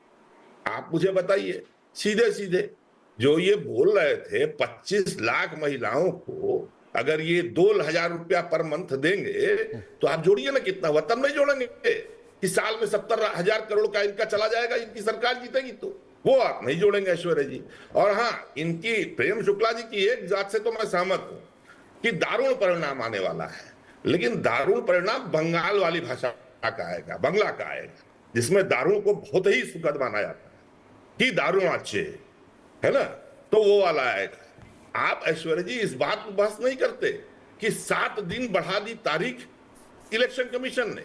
आप मुझे बताइए सीधे सीधे, जो ये बोल रहे थे 25 लाख महिलाओं को अगर ये 2,000 रुपया पर मंथ देंगे तो आप जोड़िए ना कितना, वतन में जोड़ेंगे कि साल में 70,000 करोड़ का इनका चला जाएगा, इनकी सरकार जीतेगी तो वो आप नहीं जोड़ेंगे ऐश्वर्या जी। और हाँ, इनकी प्रेम शुक्ला जी की एक बात से तो मैं सहमत हूं कि दारुण परिणाम आने वाला है, लेकिन दारुण परिणाम बंगाल वाली भाषा का आएगा, बंगला का आएगा, जिसमें दारुण को बहुत ही सुखद माना जाता है कि दारुण अच्छे है ना, तो वो वाला आएगा। आप ऐश्वर्या जी इस बात को बहस नहीं करते कि 7 दिन बढ़ा दी तारीख इलेक्शन कमीशन ने,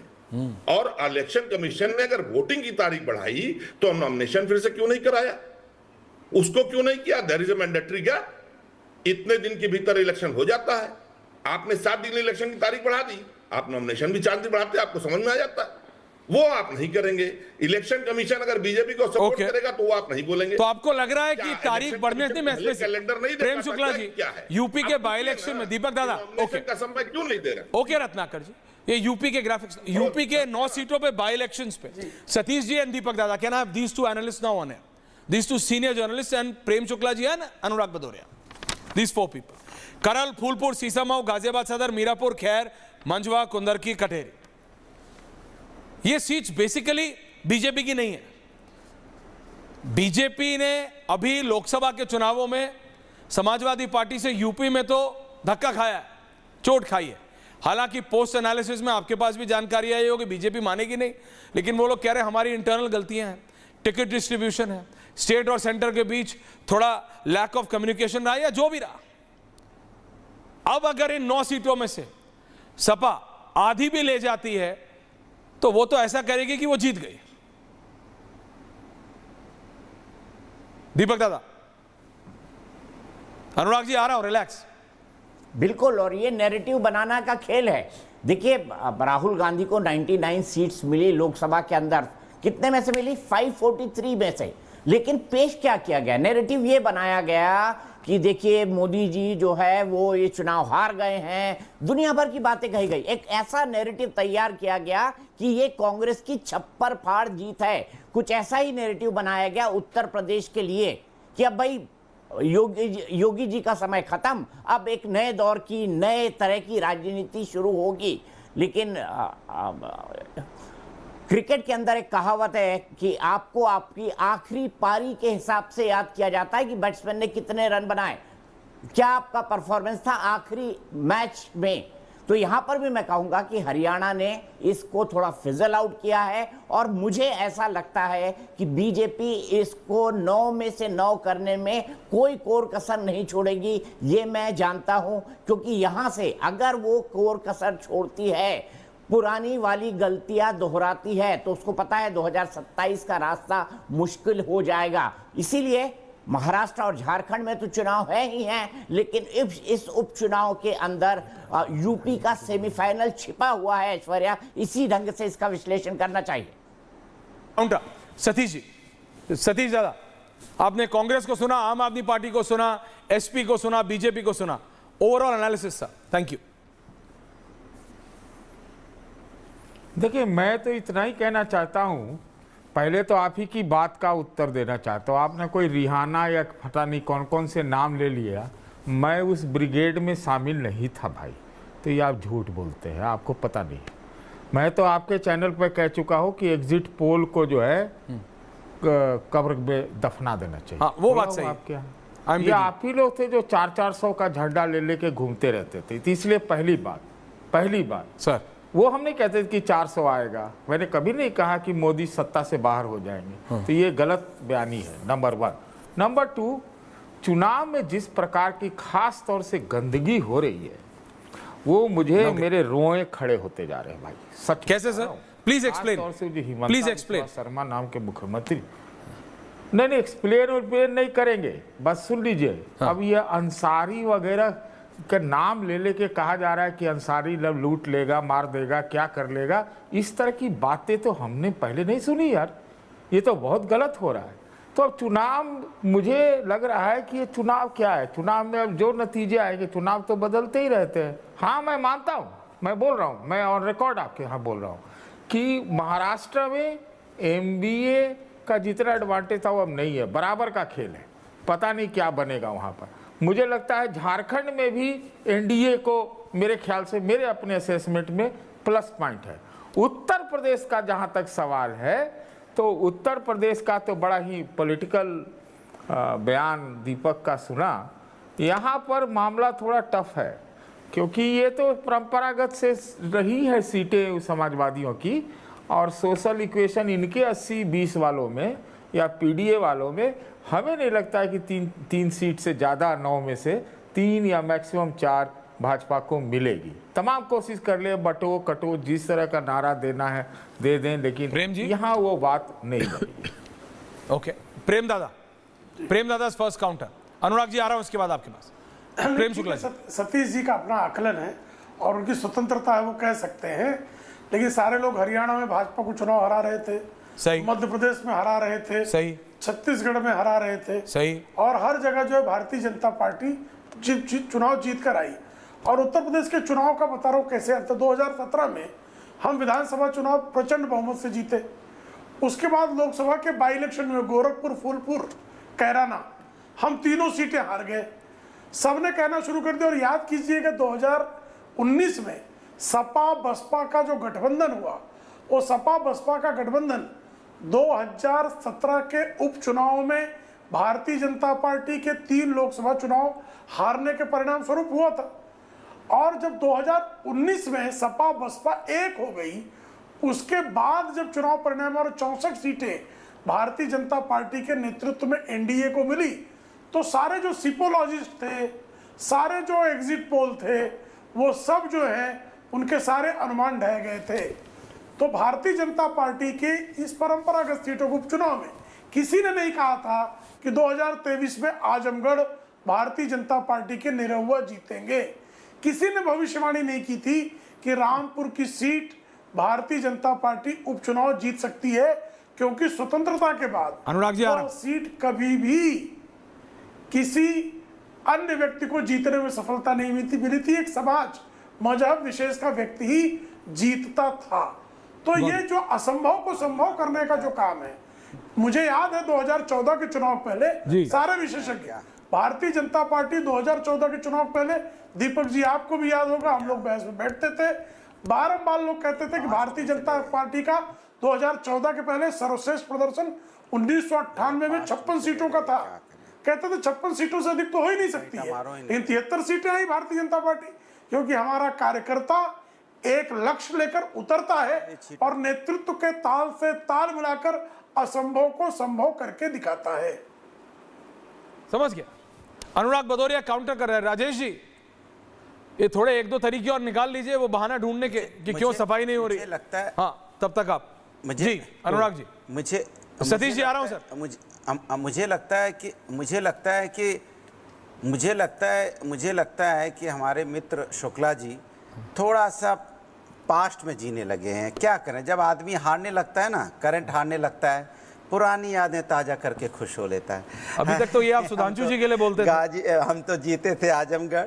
और इलेक्शन कमीशन ने अगर वोटिंग की तारीख बढ़ाई तो नॉमिनेशन फिर से क्यों नहीं कराया, उसको क्यों नहीं किया? There is a mandatory gap, इतने दिन के भीतर इलेक्शन हो जाता है। आपने 7 दिन इलेक्शन की तारीख बढ़ा दी, आप नॉमिनेशन भी 4 दिन बढ़ाते, आपको समझ में आ जाता है। वो आप नहीं करेंगे। इलेक्शन कमीशन अगर बीजेपी को सपोर्ट करेगा तो वो आप नहीं बोलेंगे। तो आपको लग रहा है कि तारीख बढ़ने से कैलेंडर नहीं प्रेम शुक्ला जी क्या है यूपी के बाई इलेक्शन में, दीपक दादा ओके का समय क्यों नहीं दे रहे? ओके रत्नाकर जी, ये यूपी के ग्राफिक्स, यूपी के 9 सीटों पे बाई इलेक्शंस पे सतीश जी एंड दीपक दादा, can I have these 2 analysts now on air, these 2 senior journalist and Prem Shukla ji and Anurag Bhadauria, these 4 people. Karhal, Phulpur, Sisamau, Ghaziabad सदर, मीरापुर, खैर, मंझवा, कुंदरकी, कटेरी, ये सीट्स बेसिकली बीजेपी की नहीं है। बीजेपी ने अभी लोकसभा के चुनावों में समाजवादी पार्टी से यूपी में तो धक्का खाया है, चोट खाई है। हालांकि पोस्ट एनालिसिस में आपके पास भी जानकारी आई होगी, बीजेपी मानेगी नहीं, लेकिन वो लोग कह रहे हैं हमारी इंटरनल गलतियां हैं, टिकट डिस्ट्रीब्यूशन है, स्टेट और सेंटर के बीच थोड़ा लैक ऑफ कम्युनिकेशन रहा या जो भी रहा। अब अगर इन 9 सीटों में से सपा आधी भी ले जाती है तो वो तो ऐसा करेगी कि वो जीत गई। दीपक दादा, अनुराग जी आ रहा हूं, रिलैक्स। बिल्कुल, और ये नैरेटिव बनाना का खेल है। देखिए, राहुल गांधी को 99 सीट्स मिली लोकसभा के अंदर, कितने में से मिली? 543 में से। लेकिन पेश क्या किया गया? नैरेटिव ये बनाया गया कि देखिए मोदी जी जो है वो ये चुनाव हार गए हैं, दुनिया भर की बातें कही गई। एक ऐसा नैरेटिव तैयार किया गया कि ये कांग्रेस की छप्पर फाड़ जीत है। कुछ ऐसा ही नैरेटिव बनाया गया उत्तर प्रदेश के लिए कि अब भाई योगी जी का समय खत्म, अब एक नए दौर की, नए तरह की राजनीति शुरू होगी। लेकिन क्रिकेट के अंदर एक कहावत है कि आपको आपकी आखिरी पारी के हिसाब से याद किया जाता है कि बैट्समैन ने कितने रन बनाए, क्या आपका परफॉर्मेंस था आखिरी मैच में। तो यहां पर भी मैं कहूंगा कि हरियाणा ने इसको थोड़ा फिजल आउट किया है, और मुझे ऐसा लगता है कि बीजेपी इसको 9 में से 9 करने में कोई कोर कसर नहीं छोड़ेगी, ये मैं जानता हूं। क्योंकि यहां से अगर वो कोर कसर छोड़ती है, पुरानी वाली गलतियां दोहराती है, तो उसको पता है 2027 का रास्ता मुश्किल हो जाएगा। इसीलिए महाराष्ट्र और झारखंड में तो चुनाव है ही है, लेकिन इस उपचुनाव के अंदर यूपी का सेमीफाइनल छिपा हुआ है ऐश्वर्या। इसी ढंग से इसका विश्लेषण करना चाहिए। सतीश जी, सतीश दादा, आपने कांग्रेस को सुना, आम आदमी पार्टी को सुना, एसपी को सुना, बीजेपी को सुना, overall analysis sir. Thank you. देखिए, मैं तो इतना ही कहना चाहता हूं, पहले तो आप ही की बात का उत्तर देना चाहता हूं। आपने कोई रिहाना या पता नहीं कौन कौन से नाम ले लिया, मैं उस ब्रिगेड में शामिल नहीं था भाई, तो ये आप झूठ बोलते हैं, आपको पता नहीं। मैं तो आपके चैनल पर कह चुका हूं कि एग्जिट पोल को जो है कब्र में दफना देना चाहिए। हाँ, वो बात सही। आप क्या, ये आप ही लोग थे जो 400 का झंडा ले लेके घूमते रहते थे। तो इसलिए पहली बात सर, वो हम नहीं कहते कि 400 आएगा, मैंने कभी नहीं कहा कि मोदी सत्ता से बाहर हो जाएंगे। तो ये गलत बयानी है, नंबर 1। नंबर 2, चुनाव में जिस प्रकार की खास तौर से गंदगी हो रही है, वो मुझे मेरे रोए खड़े होते जा रहे हैं भाई, सच। कैसे सर? प्लीज एक्सप्लेन, खास तौर से जो हिमंता प्लीज एक्सप्लेन। बिस्वा शर्मा नाम के मुख्यमंत्री नहीं एक्सप्लेन नहीं करेंगे, बस सुन लीजिए। अब ये अंसारी वगैरह का नाम ले लेके कहा जा रहा है कि अंसारी लूट लेगा, मार देगा, क्या कर लेगा, इस तरह की बातें तो हमने पहले नहीं सुनी यार। ये तो बहुत गलत हो रहा है। तो अब चुनाव, मुझे लग रहा है कि ये चुनाव क्या है, चुनाव में अब जो नतीजे आएंगे, चुनाव तो बदलते ही रहते हैं। हाँ मैं मानता हूँ, मैं बोल रहा हूँ, मैं ऑन रिकॉर्ड आपके यहाँ बोल रहा हूँ कि महाराष्ट्र में एमबीए का जितना एडवांटेज था वो अब नहीं है, बराबर का खेल है, पता नहीं क्या बनेगा वहाँ पर। मुझे लगता है झारखंड में भी एनडीए को मेरे ख्याल से, मेरे अपने असेसमेंट में प्लस पॉइंट है। उत्तर प्रदेश का जहाँ तक सवाल है तो उत्तर प्रदेश का तो बड़ा ही पॉलिटिकल बयान दीपक का सुना। यहाँ पर मामला थोड़ा टफ है क्योंकि ये तो परंपरागत से रही है सीटें समाजवादियों की, और सोशल इक्वेशन इनके 80-20 वालों में या पीडीए वालों में हमें नहीं लगता है कि तीन सीट से ज़्यादा 9 में से 3 या मैक्सिमम 4 भाजपा को मिलेगी। तमाम कोशिश कर ले, बटो कटो, जिस तरह का नारा देना है दे दें, लेकिन यहाँ वो बात नहीं बनेगी। ओके, प्रेम दादा फर्स्ट काउंटर। अनुराग जी आ रहा हूँ उसके बाद आपके पास। प्रेम शुक्ला जी। सतीश जी का अपना आकलन है और उनकी स्वतंत्रता है, वो कह सकते हैं, लेकिन सारे लोग हरियाणा में भाजपा को चुनाव हरा रहे थे, सही, मध्य प्रदेश में हरा रहे थे, सही, छत्तीसगढ़ में हरा रहे थे, सही, और हर जगह जो है भारतीय जनता पार्टी चुनाव जीत कर आई। और उत्तर प्रदेश के चुनाव का बता रहा हूँ कैसे। 2017 में हम विधानसभा चुनाव प्रचंड बहुमत से जीते। उसके बाद लोकसभा के बाई इलेक्शन में गोरखपुर, फूलपुर, कैराना, हम तीनों सीटें हार गए। सबने कहना शुरू कर दिया। और याद कीजिएगा 2019 में सपा बसपा का जो गठबंधन हुआ, वो सपा बसपा का गठबंधन 2017 के उपचुनाव में भारतीय जनता पार्टी के 3 लोकसभा चुनाव हारने के परिणाम स्वरूप हुआ था। और जब 2019 में सपा बसपा एक हो गई, उसके बाद जब चुनाव परिणाम और 64 सीटें भारतीय जनता पार्टी के नेतृत्व में एनडीए को मिली, तो सारे जो सिपोलॉजिस्ट थे, सारे जो एग्जिट पोल थे, वो सब जो है उनके सारे अनुमान ढह गए थे। तो भारतीय जनता पार्टी के इस परंपरागत सीटों के उपचुनाव में किसी ने नहीं कहा था कि 2023 में आजमगढ़ भारतीय जनता पार्टी के निरहुआ जीतेंगे। किसी ने भविष्यवाणी नहीं की थी कि रामपुर की सीट भारतीय जनता पार्टी उपचुनाव जीत सकती है, क्योंकि स्वतंत्रता के बाद अनुराग जी वो सीट कभी भी किसी अन्य व्यक्ति को जीतने में सफलता नहीं मिली थी। एक समाज मजहब विशेष का व्यक्ति ही जीतता था। तो ये जो असंभव को संभव करने का जो काम है, मुझे याद है 2014 के चुनाव पहले सारे विशेषज्ञ, भारतीय जनता पार्टी 2014 के चुनाव पहले, दीपक जी आपको भी याद होगा, हम लोग बहस में बैठते थे, बारंबार लोग कहते थे कि भारतीय जनता पार्टी का 2014 के पहले सर्वश्रेष्ठ प्रदर्शन 1998 में 56 सीटों का था। कहते थे 56 सीटों से अधिक तो हो ही नहीं सकती है, लेकिन 73 सीटें आई भारतीय जनता पार्टी, क्योंकि हमारा कार्यकर्ता एक लक्ष्य लेकर उतरता है और नेतृत्व के ताल से ताल मिलाकर असंभव को संभव करके दिखाता है। समझ गया। अनुराग भदौरिया काउंटर कर रहे हैं। राजेश जी, ये थोड़े 1-2 तरीके और निकाल लीजिए वो बहाना ढूंढने के कि क्यों सफाई नहीं हो रही। लगता है, हाँ, तब तक आप जी अनुराग जी। मुझे सतीश जी आ रहा हूं सर। मुझे लगता है कि हमारे मित्र शुक्ला जी थोड़ा सा पास्ट में जीने लगे हैं। क्या करें, जब आदमी हारने लगता है ना, करंट हारने लगता है, पुरानी यादें ताजा करके खुश हो लेता है। अभी तक तो ये आप सुधांशु जी के लिए बोलते थे। हम तो जीते थे आजमगढ़,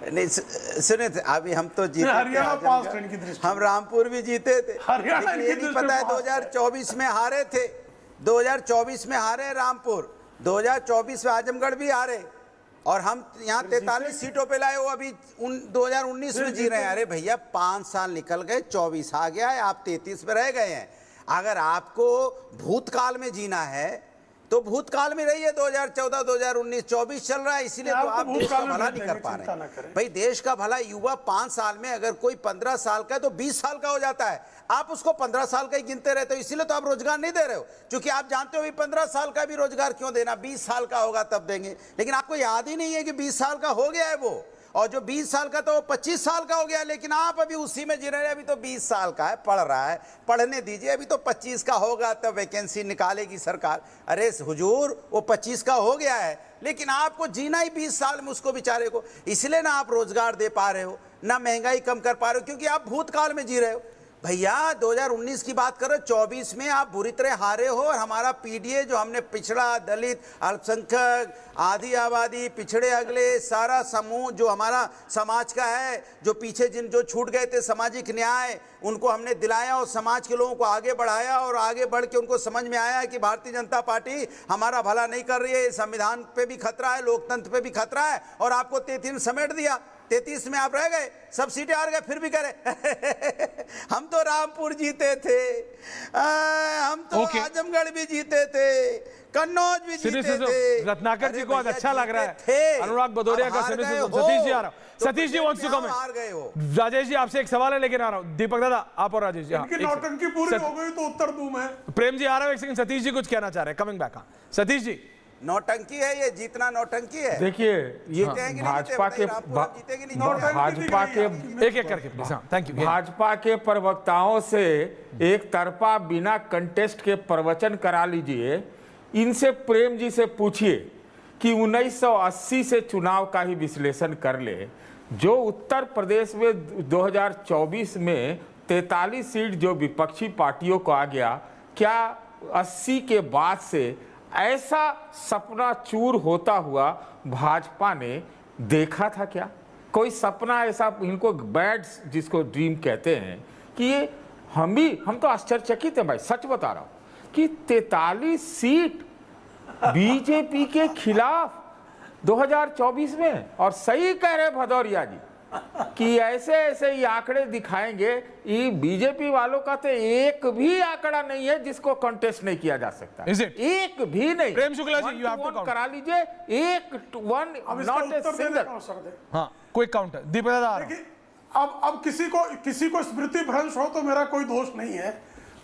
नहीं सुने थे, अभी हम तो जीते थे, हम रामपुर भी जीते थे, लेकिन ये नहीं पता है 2024 में हारे थे, 2024 में हारे रामपुर, 2024 में आजमगढ़ भी हारे, और हम यहाँ 43 सीटों पे लाए, वो अभी 2019 में जी रहे हैं। अरे भैया 5 साल निकल गए, 24 आ गया है, आप 33 में रह गए हैं। अगर आपको भूतकाल में जीना है तो भूतकाल में रहिए। 2014, 2019, 24 चल रहा है, इसीलिए तो आप देश का भला नहीं कर पा रहे। भाई देश का भला युवा 5 साल में, अगर कोई 15 साल का है तो 20 साल का हो जाता है, आप उसको 15 साल का ही गिनते रहते हो, इसीलिए तो आप रोजगार नहीं दे रहे हो, क्योंकि आप जानते हो 15 साल का भी रोजगार क्यों देना, 20 साल का होगा तब देंगे। लेकिन आपको याद ही नहीं है कि 20 साल का हो गया है वो, और जो 20 साल का तो वो 25 साल का हो गया, लेकिन आप अभी उसी में जी रहे हैं। अभी तो 20 साल का है, पढ़ रहा है, पढ़ने दीजिए, अभी तो 25 का होगा तो वैकेंसी निकालेगी सरकार। अरे हुजूर, वो 25 का हो गया है, लेकिन आपको जीना ही 20 साल में उसको बेचारे को। इसलिए ना आप रोजगार दे पा रहे हो, ना महंगाई कम कर पा रहे हो, क्योंकि आप भूतकाल में जी रहे हो। भैया 2019 की बात करो, 24 में आप बुरी तरह हारे हो, और हमारा पीडीए जो हमने पिछड़ा, दलित, अल्पसंख्यक, आधी आबादी, पिछड़े अगले सारा समूह जो हमारा समाज का है, जो पीछे जो छूट गए थे सामाजिक न्याय, उनको हमने दिलाया और समाज के लोगों को आगे बढ़ाया, और आगे बढ़ के उनको समझ में आया है कि भारतीय जनता पार्टी हमारा भला नहीं कर रही है, संविधान पे भी खतरा है, लोकतंत्र पे भी खतरा है, और आपको 33 में समेट दिया। 33 में आप रह गए, सब सीटें हार गए, फिर भी करे हम तो रामपुर जीते थे, हम तो आजमगढ़ भी जीते थे, कन्नौज भी जीते थे। रत्नाकर जी को आज अच्छा लग रहा है, अनुराग भदौरिया का सतीश जी आ रहा हूँ। Satish ji wants to comment. हार गए हो। राजेश जी आपसे एक सवाल है, लेकिन आ रहा हूँ। दीपक दादा आप और राजेश जी। इनकी नौटंकी पूरी हो गई तो उत्तर दूं मैं। प्रेम जी आ रहा हूँ, एक सेकंड। सतीश जी कुछ कहना चाह रहे हैं, कमिंग बैक। हाँ सतीश जी, नौटंकी है ये, जीतना नौटंकी है। देखिए ये भाजपा के एक एक करके प्लीज। Thank you. भाजपा के प्रवक्ताओं से एक तरफा बिना कंटेस्ट के प्रवचन करा लीजिए। इनसे प्रेम जी से पूछिए कि 1980 से चुनाव का ही विश्लेषण कर ले। जो उत्तर प्रदेश में 2024 में 43 सीट जो विपक्षी पार्टियों को आ गया, क्या 80 के बाद से ऐसा सपना चूर होता हुआ भाजपा ने देखा था क्या? कोई सपना ऐसा, इनको बैड्स जिसको ड्रीम कहते हैं, कि ये हम तो आश्चर्यचकित हैं भाई, सच बता रहा हूं कि 43 सीट बीजेपी के खिलाफ 2024 में। और सही कह रहे भदौरिया जी कि ऐसे ऐसे ये आंकड़े दिखाएंगे, ये बीजेपी वालों का तो एक भी आंकड़ा नहीं है जिसको कंटेस्ट नहीं किया जा सकता। एक भी नहीं। प्रेम शुक्ला जी, यू हैव टू काउंट करा लीजिए, एक वन, नॉट ए सिंगल। हाँ क्विक काउंटर। दीपक दादा अब किसी को स्मृति भ्रंश हो तो मेरा कोई दोष नहीं है।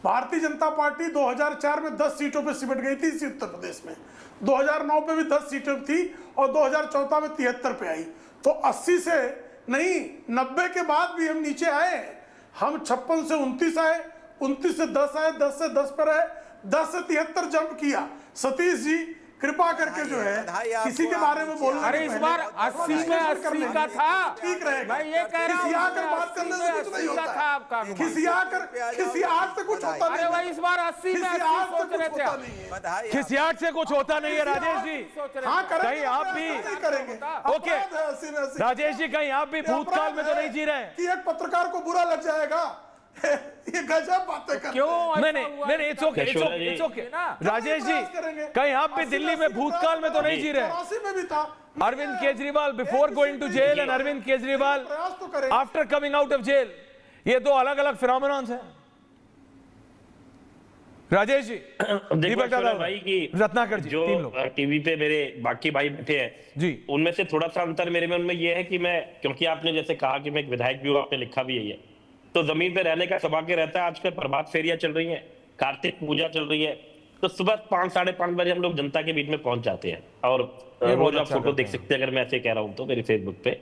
भारतीय जनता पार्टी 2004 में 10 सीटों पे सिमट गई थी इसी उत्तर प्रदेश में, 2009 पे भी 10 सीटें थी, और 2014 में 73 पे आई। तो 80 से नहीं, 90 के बाद भी हम नीचे आए। हम 56 से 29 आए, 29 से 10 आए, 10 से 10 पर आए, 10 से 73 जंप किया। सतीश जी कृपा करके जो है किसी के बारे में बोलना। अरे इस बार 80 में 80 का था, ठीक रहेगा। मैं ये कह रहा हूं, खिसियाकर बात करने से कुछ नहीं होता था आपका। खिसियाट से कुछ होता नहीं। अरे भाई इस बार 80 में 80 सोच रहे थे। खिसियाट से कुछ होता नहीं है राजेश जी। हाँ कहीं आप भी करेंगे। ओके राजेश जी, कहीं आप भी भूतकाल में तो नहीं जी रहे कि एक पत्रकार को बुरा लग जाएगा। ये गजब बातें कर। क्यों? नहीं, it's okay, it's okay. Rajesh ji, कहीं आप भी दिल्ली में भूतकाल में तो नहीं जी रहे? 84 में भी था। Arvind Kejriwal before going to jail and Arvind Kejriwal after coming out of jail, ये दो अलग अलग फिनोमेनॉन्स हैं। राजेश जी, दीपक दादा भाई की रत्नाकर जी, जो टीवी पे मेरे बाकी भाई बैठे हैं जी, उनमें से थोड़ा सा अंतर मेरे में उनमें ये है कि मैं, क्योंकि आपने जैसे कहा कि मैं एक विधायक भी हूँ, आपने लिखा भी यही है, तो जमीन पे रहने का सौभाग्य रहता है। आजकल प्रभात फेरियां चल रही हैं, कार्तिक पूजा चल रही है, तो सुबह 5 साढ़े 5 बजे हम लोग जनता के बीच में पहुंच जाते हैं। और रोज आप फोटो देख सकते हैं, अगर मैं ऐसे कह रहा हूं तो मेरे फेसबुक पे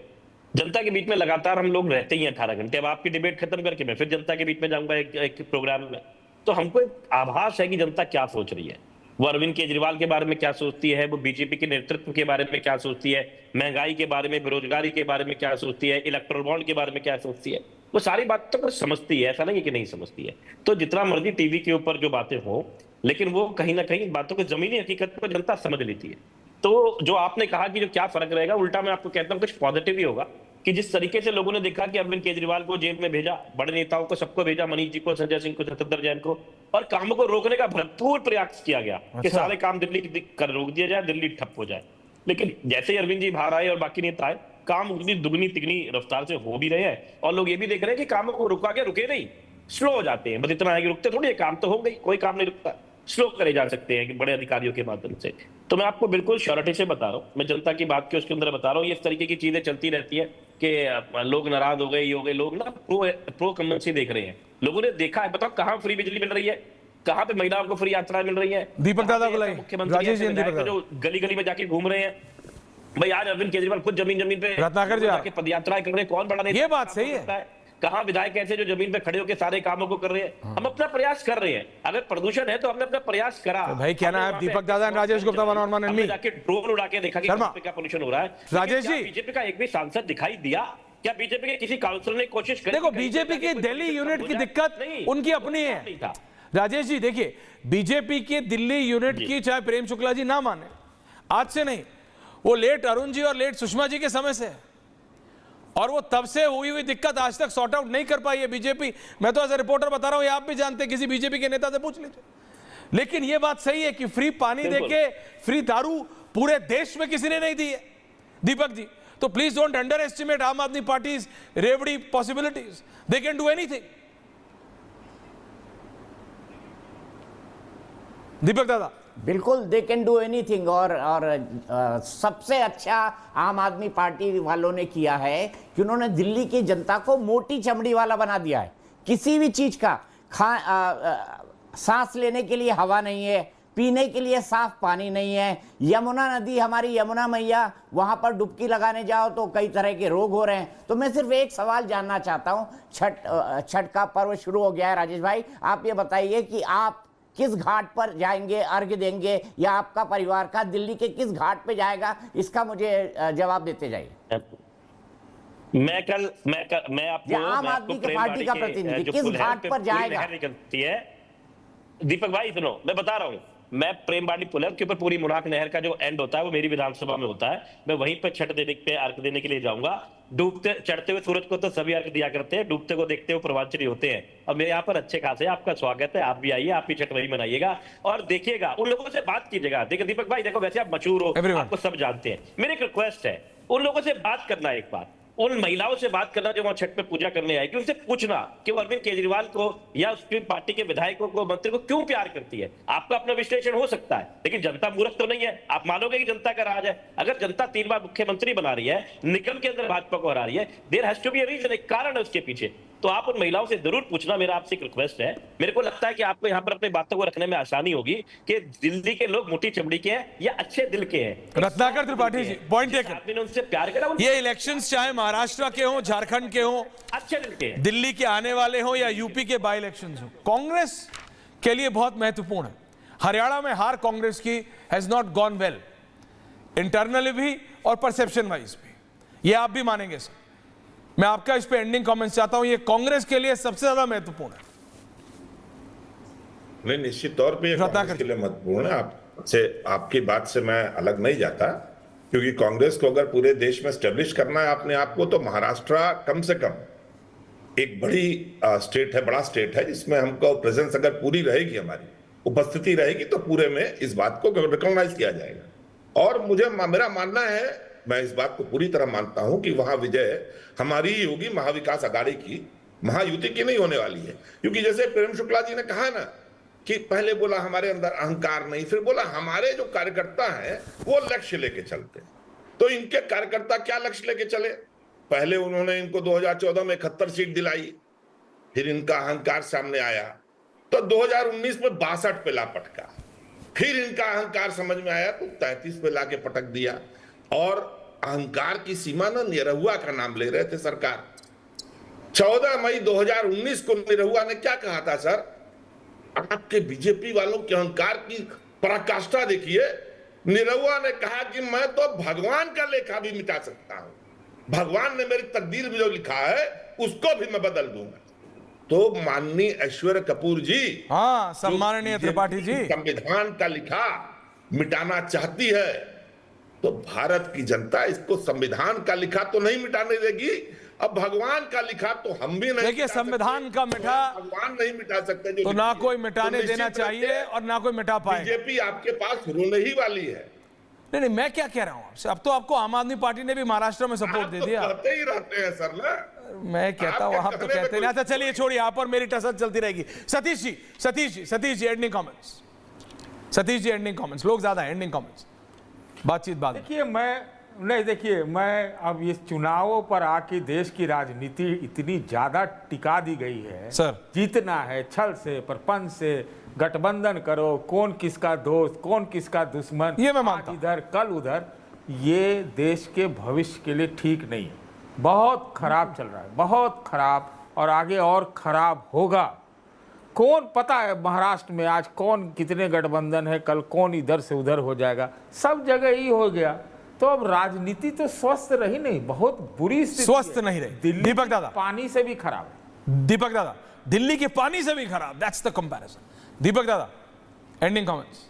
जनता के बीच में लगातार हम लोग रहते ही हैं 18 घंटे। अब आपकी डिबेट खत्म करके मैं फिर जनता के बीच में जाऊंगा एक प्रोग्राम में, तो हमको एक आभास है कि जनता क्या सोच रही है। वो अरविंद केजरीवाल के बारे में क्या सोचती है, वो बीजेपी के नेतृत्व के बारे में क्या सोचती है, महंगाई के बारे में, बेरोजगारी के बारे में क्या सोचती है, इलेक्टोरल बॉन्ड के बारे में क्या सोचती है। वो सारी बातें तो समझती है, ऐसा नहीं है कि नहीं समझती है। तो जितना मर्जी टीवी के ऊपर जो बातें हो, लेकिन वो कहीं ना कहीं बातों को जमीनी हकीकत को जनता समझ लेती है। तो जो आपने कहा कि जो क्या फर्क रहेगा, उल्टा मैं आपको कहता हूँ कुछ पॉजिटिव ही होगा कि जिस तरीके से लोगों ने देखा कि अरविंद केजरीवाल को जेल में भेजा, बड़े नेताओं को सबको भेजा, मनीष जी को, संजय सिंह को, सत्येंद्र जैन को, और कामों को रोकने का भरपूर प्रयास किया गया कि सारे काम दिल्ली कर रोक दिया जाए, दिल्ली ठप हो जाए। लेकिन जैसे ही अरविंद जी बाहर आए और बाकी नेता आए, काम उतनी दुगनी तिगनी रफ्तार से हो भी रहे हैं, और लोग ये भी देख रहे हैं कि कामों को रुका के रुके नहीं, स्लो हो जाते हैं। बस इतना है कि रुकते थोड़ी है, काम तो हो गई, कोई काम नहीं रुकता, स्लो करे जा सकते हैं कि बड़े अधिकारियों के माध्यम से। तो मैं आपको बिल्कुल श्योरिटी से बता रहा हूँ, मैं जनता की बात के उसके अंदर बता रहा हूँ, ये इस तरीके की चीजें चलती रहती है कि लोग नाराज हो गए, ये हो गए, लोग ना प्रो कमेंसी देख रहे हैं। लोगों ने देखा है, बताओ कहाँ फ्री बिजली मिल रही है, कहाँ पे महिलाओं को फ्री यात्रा मिल रही है, दीपक दादा को मुख्यमंत्री जो गली गली में जाके घूम रहे हैं, भाई आज अरविंद केजरीवाल खुद जमीन पे रत्नाकर जी जाके पदयात्राएं कर रहे हैं, कौन बड़ा नेता ये बात सही है। कहां विधायक ऐसे जो जमीन पे खड़े होकर सारे कामों को कर रहे हैं। हम अपना प्रयास कर रहे हैं, अगर प्रदूषण है तो हमने अपना प्रयास करा। तो भाई क्या नाम है? दीपक दादा and Rajesh Gupta, one on one and me. जाके ड्रोन उड़ा के देखा कि शर्मा, कहां पे क्या पोल्यूशन हो रहा है। राजेश जी, बीजेपी का एक भी सांसद दिखाई दिया क्या? बीजेपी के किसी काउंसिलर ने कोशिश करी? देखो बीजेपी की दिल्ली यूनिट की दिक्कत उनकी अपनी है राजेश जी। देखिए बीजेपी की दिल्ली यूनिट की, चाहे प्रेम शुक्ला जी ना माने, आज से नहीं, वो लेट अरुण जी और लेट सुषमा जी के समय से है, और वो तब से हुई दिक्कत आज तक सॉर्ट आउट नहीं कर पाई है बीजेपी। मैं तो एज ए रिपोर्टर बता रहा हूं, ये आप भी जानते हैं, किसी बीजेपी के नेता से पूछ लीजिए। लेकिन ये बात सही है कि फ्री पानी देके फ्री दारू पूरे देश में किसी ने नहीं दी है दीपक जी। तो प्लीज डोंट अंडर एस्टिमेट आम Aadmi party revdi possibilities, they can do anything. Deepak दादा बिल्कुल दे कैन डू एनीथिंग। और सबसे अच्छा आम आदमी पार्टी वालों ने किया है कि उन्होंने दिल्ली की जनता को मोटी चमड़ी वाला बना दिया है। किसी भी चीज का सांस लेने के लिए हवा नहीं है, पीने के लिए साफ पानी नहीं है। यमुना नदी, हमारी यमुना मैया, वहां पर डुबकी लगाने जाओ तो कई तरह के रोग हो रहे हैं। तो मैं सिर्फ एक सवाल जानना चाहता हूं, छठ का पर्व शुरू हो गया है राजेश भाई, आप ये बताइए कि आप किस घाट पर जाएंगे, अर्घ्य देंगे, या आपका परिवार का दिल्ली के किस घाट पे जाएगा, इसका मुझे जवाब देते जाइए। मैं आपको आम आदमी की पार्टी का प्रतिनिधि किस घाट पर जाएगा? निकलती है दीपक भाई, सुनो मैं बता रहा हूँ, मैं प्रेमबाड़ी पुल है उसके ऊपर पूरी मुनाक नहर का जो एंड होता है वो मेरी विधानसभा में होता है। मैं वहीं पर छठ देने पे अर्घ देने के लिए जाऊंगा। डूबते चढ़ते हुए सूरज को तो सभी अर्घ दिया करते हैं, डूबते को देखते हुए प्रवाचरी होते हैं। और मेरे यहाँ पर अच्छे खासे आपका स्वागत है, आप भी आइए, आप भी छठ वही मनाइएगा और देखिएगा, उन लोगों से बात कीजिएगा। देखिए दीपक भाई, देखो वैसे आप मशहूर हो, आपको सब जानते हैं, मेरी एक रिक्वेस्ट है, उन लोगों से बात करना, एक बार उन महिलाओं से बात करना जो वहां छठ पे पूजा करने आएगी, उनसे पूछना कि वो अरविंद केजरीवाल को या उसकी पार्टी के विधायकों को, मंत्री को क्यों प्यार करती है। आपका अपना विश्लेषण हो सकता है, लेकिन जनता मूर्ख तो नहीं है। आप मानोगे कि जनता का राज है। अगर जनता 3 बार मुख्यमंत्री बना रही है, निगम के अंदर भाजपा को हरा रही है, there has to be a reason, एक कारण है उसके पीछे। तो आप उन महिलाओं से जरूर पूछना, मेरा आपसे एक रिक्वेस्ट है। मेरे को लगता है कि आपको यहाँ पर अपनी बातों को रखने में आसानी होगी कि दिल्ली के लोग मोटी चमड़ी के हैं या अच्छे दिल के हैं। Ratnakar Tripathi ji, point taken. आदमी ने उनसे प्यार करा, ये इलेक्शंस चाहे महाराष्ट्र के हों, झारखंड के हों, अच्छे दिल के, दिल्ली के आने वाले हों या यूपी के बाई इलेक्शंस हों, कांग्रेस के लिए बहुत महत्वपूर्ण है। हरियाणा में हार कांग्रेस की has not gone well, internally भी और परसेप्शन वाइज भी, ये आप भी मानेंगे सर। मैं आपका इस पे एंडिंग कमेंट्स चाहता हूं, ये कांग्रेस के लिए सबसे ज्यादा महत्वपूर्ण है। नहीं, निश्चित तौर पे ये कांग्रेस के लिए महत्वपूर्ण है। आपकी बात से मैं अलग नहीं जाता, क्योंकि कांग्रेस को अगर पूरे देश में स्टेब्लिश करना है अपने आप को, तो महाराष्ट्र कम से कम एक बड़ी स्टेट है, बड़ा स्टेट है, जिसमें हमको प्रेजेंस अगर पूरी रहेगी, हमारी उपस्थिति रहेगी, तो पूरे में इस बात को रिकॉग्नाइज किया जाएगा। और मेरा मानना है, मैं इस बात को पूरी तरह मानता हूं कि वहां विजय हमारी ही होगी, महाविकास अघाड़ी की, महायुति की नहीं होने वाली है। क्योंकि जैसे प्रेम शुक्ला जी ने कहा ना कि पहले बोला हमारे अंदर अहंकार नहीं, फिर बोला हमारे जो कार्यकर्ता हैं वो लक्ष्य लेके चलते। तो इनके कार्यकर्ता क्या लक्ष्य लेके चले? पहले उन्होंने इनको 2014 में 71 सीट दिलाई, फिर इनका अहंकार सामने आया, तो 2019 में 62 पे ला पटका, फिर इनका अहंकार समझ में आया तो 33 पे लाके पटक दिया। और अहंकार की सीमा ना निरहुआ का नाम ले रहे थे सरकार। 14 मई 2019 को निरहुआ ने क्या कहा था सर? आपके बीजेपी वालों के अहंकार की पराकाष्ठा देखिए। निरहुआ ने कहा कि मैं तो भगवान का लेखा भी मिटा सकता हूं, भगवान ने मेरी तकदीर में जो लिखा है उसको भी मैं बदल दूंगा। तो माननीय ऐश्वर्य कपूर जी, हाँ, सम्माननीय त्रिपाठी जी, संविधान का लिखा मिटाना चाहती है, तो भारत की जनता इसको संविधान का लिखा तो नहीं मिटाने देगी। अब भगवान का लिखा तो हम भी नहीं, देखिए संविधान का मिटा भगवान नहीं मिटा सकते, जो तो ना कोई मिटाने देना चाहिए और ना कोई मिटा पाए। बीजेपी आपके पास रोने ही वाली है। नहीं, मैं क्या कह रहा हूं आपसे, अब तो आपको आम आदमी पार्टी ने भी महाराष्ट्र में सपोर्ट दे दिया। कहते ही रहते हैं सर ना, मैं कहता हूं आप तो कहते नहीं। अच्छा चलिए छोड़िए, आप और मेरी टसल चलती रहेगी। Satish ji ending comments. Satish ji ending comments, लोग ज्यादा है, एंडिंग कमेंट्स, बातचीत बाद। देखिए मैं अब इस चुनावों पर आके देश की राजनीति इतनी ज्यादा टिका दी गई है सर, जीतना है छल से, प्रपंच से, गठबंधन करो, कौन किसका दोस्त, कौन किसका दुश्मन, ये मैं मानता हूं। इधर कल उधर। ये देश के भविष्य के लिए ठीक नहीं है। बहुत खराब चल रहा है, बहुत खराब, और आगे और खराब होगा। कौन पता है महाराष्ट्र में आज कौन कितने गठबंधन है, कल कौन इधर से उधर हो जाएगा, सब जगह ही हो गया। तो अब राजनीति तो स्वस्थ रही नहीं, बहुत बुरी स्थिति स्वस्थ है। नहीं रही। दिल्ली दीपक की दादा, पानी से भी खराब है। दीपक दादा, दिल्ली के पानी से भी खराब, दैट्स द कंपैरिजन। दीपक दादा, एंडिंग कमेंट्स।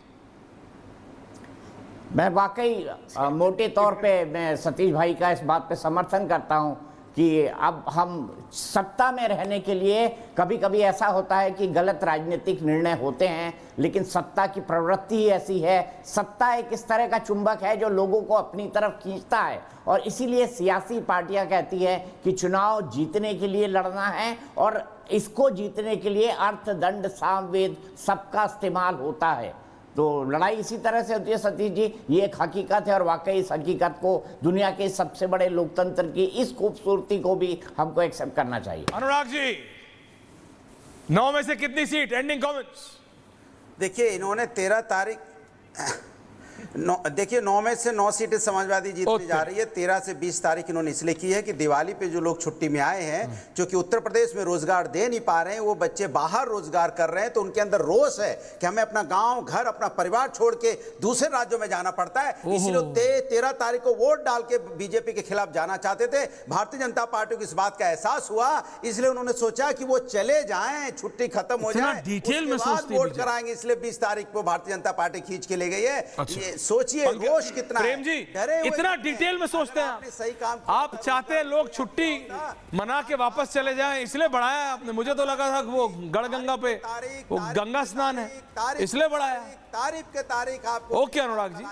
मैं वाकई मोटे तौर पे मैं सतीश भाई का इस बात पे समर्थन करता हूं कि अब हम सत्ता में रहने के लिए कभी कभी ऐसा होता है कि गलत राजनीतिक निर्णय होते हैं, लेकिन सत्ता की प्रवृत्ति ही ऐसी है। सत्ता एक इस तरह का चुंबक है जो लोगों को अपनी तरफ खींचता है, और इसीलिए सियासी पार्टियां कहती है कि चुनाव जीतने के लिए लड़ना है, और इसको जीतने के लिए अर्थ, दंड, सामवेद सबका इस्तेमाल होता है। तो लड़ाई इसी तरह से होती है सतीश जी, ये एक हकीकत है, और वाकई इस हकीकत को दुनिया के सबसे बड़े लोकतंत्र की इस खूबसूरती को भी हमको एक्सेप्ट करना चाहिए। अनुराग जी, 9 में से कितनी सीट? Ending comments. देखिए इन्होंने 13 तारीख देखिए 9 में से 9 सीटें समाजवादी जीतने जा रही है। 13 से 20 तारीख इन्होंने इसलिए की है कि दिवाली पे जो लोग छुट्टी में आए हैं, जो कि उत्तर प्रदेश में रोजगार दे नहीं पा रहे हैं, वो बच्चे बाहर रोजगार कर रहे हैं, तो उनके अंदर रोष है कि हमें अपना गांव, घर, अपना परिवार छोड़ के दूसरे राज्यों में जाना पड़ता है। इसलिए 13 तारीख को वोट डाल के बीजेपी के खिलाफ जाना चाहते थे। भारतीय जनता पार्टी को इस बात का एहसास हुआ, इसलिए उन्होंने सोचा कि वो चले जाएं, छुट्टी खत्म हो जाए, डिटेल में उसके बाद वोट कराएंगे। इसलिए 20 तारीख को भारतीय जनता पार्टी खींच के ले गई है। सोचिए रोष कितना है। प्रेम जी, इतना डिटेल में सोचते हैं आपने सही काम आप चाहते हैं लोग छुट्टी मना के वापस चले जाएं, इसलिए बढ़ाया आपने। मुझे तो लगा था कि वो गढ़गंगा पे वो गंगा स्नान है, इसलिए बढ़ाया। तारीख के तारीख आपको ओके अनुराग जी,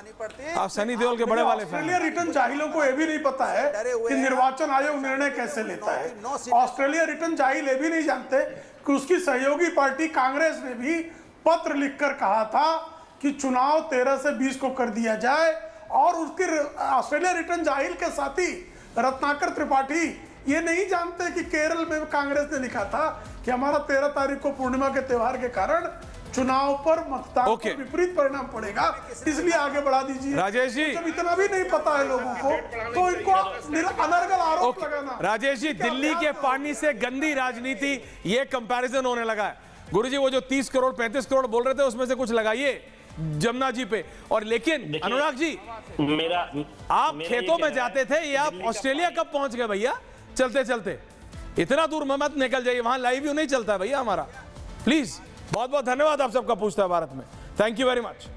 आप सनी देओल के बड़े वाले फैन ऑस्ट्रेलिया रिटर्न जाहिलों को यह भी नहीं पता है कि निर्वाचन आयोग निर्णय कैसे लेता है। ऑस्ट्रेलिया रिटर्न जाहिल ये भी नहीं जानते कि उसकी सहयोगी पार्टी कांग्रेस ने भी पत्र लिखकर कहा था कि चुनाव 13 से 20 को कर दिया जाए, और उसके ऑस्ट्रेलिया रिटर्न जाहिल के साथी रत्नाकर त्रिपाठी ये नहीं जानते कि केरल में कांग्रेस ने लिखा था कि हमारा 13 तारीख को पूर्णिमा के त्योहार के कारण चुनाव पर मतदान पर विपरीत परिणाम पड़ेगा, इसलिए आगे बढ़ा दीजिए। राजेश जी, जब इतना भी नहीं पता है लोगों को तो इनको अनर्गल आरोप लगाना। राजेश जी, दिल्ली के पानी से गंदी राजनीति, ये कंपैरिजन होने लगा है। गुरुजी, वो जो 30 करोड़ 35 करोड़ बोल रहे थे उसमें से कुछ लगाइए जमुना जी पे। और लेकिन अनुराग जी, आप खेतों में जाते थे, ये आप ऑस्ट्रेलिया कब पहुंच गए भैया? चलते चलते इतना दूर मत निकल जाइए, वहां लाइव व्यू नहीं चलता है भैया हमारा। प्लीज, बहुत बहुत धन्यवाद आप सबका पूछता है भारत में। Thank you very much.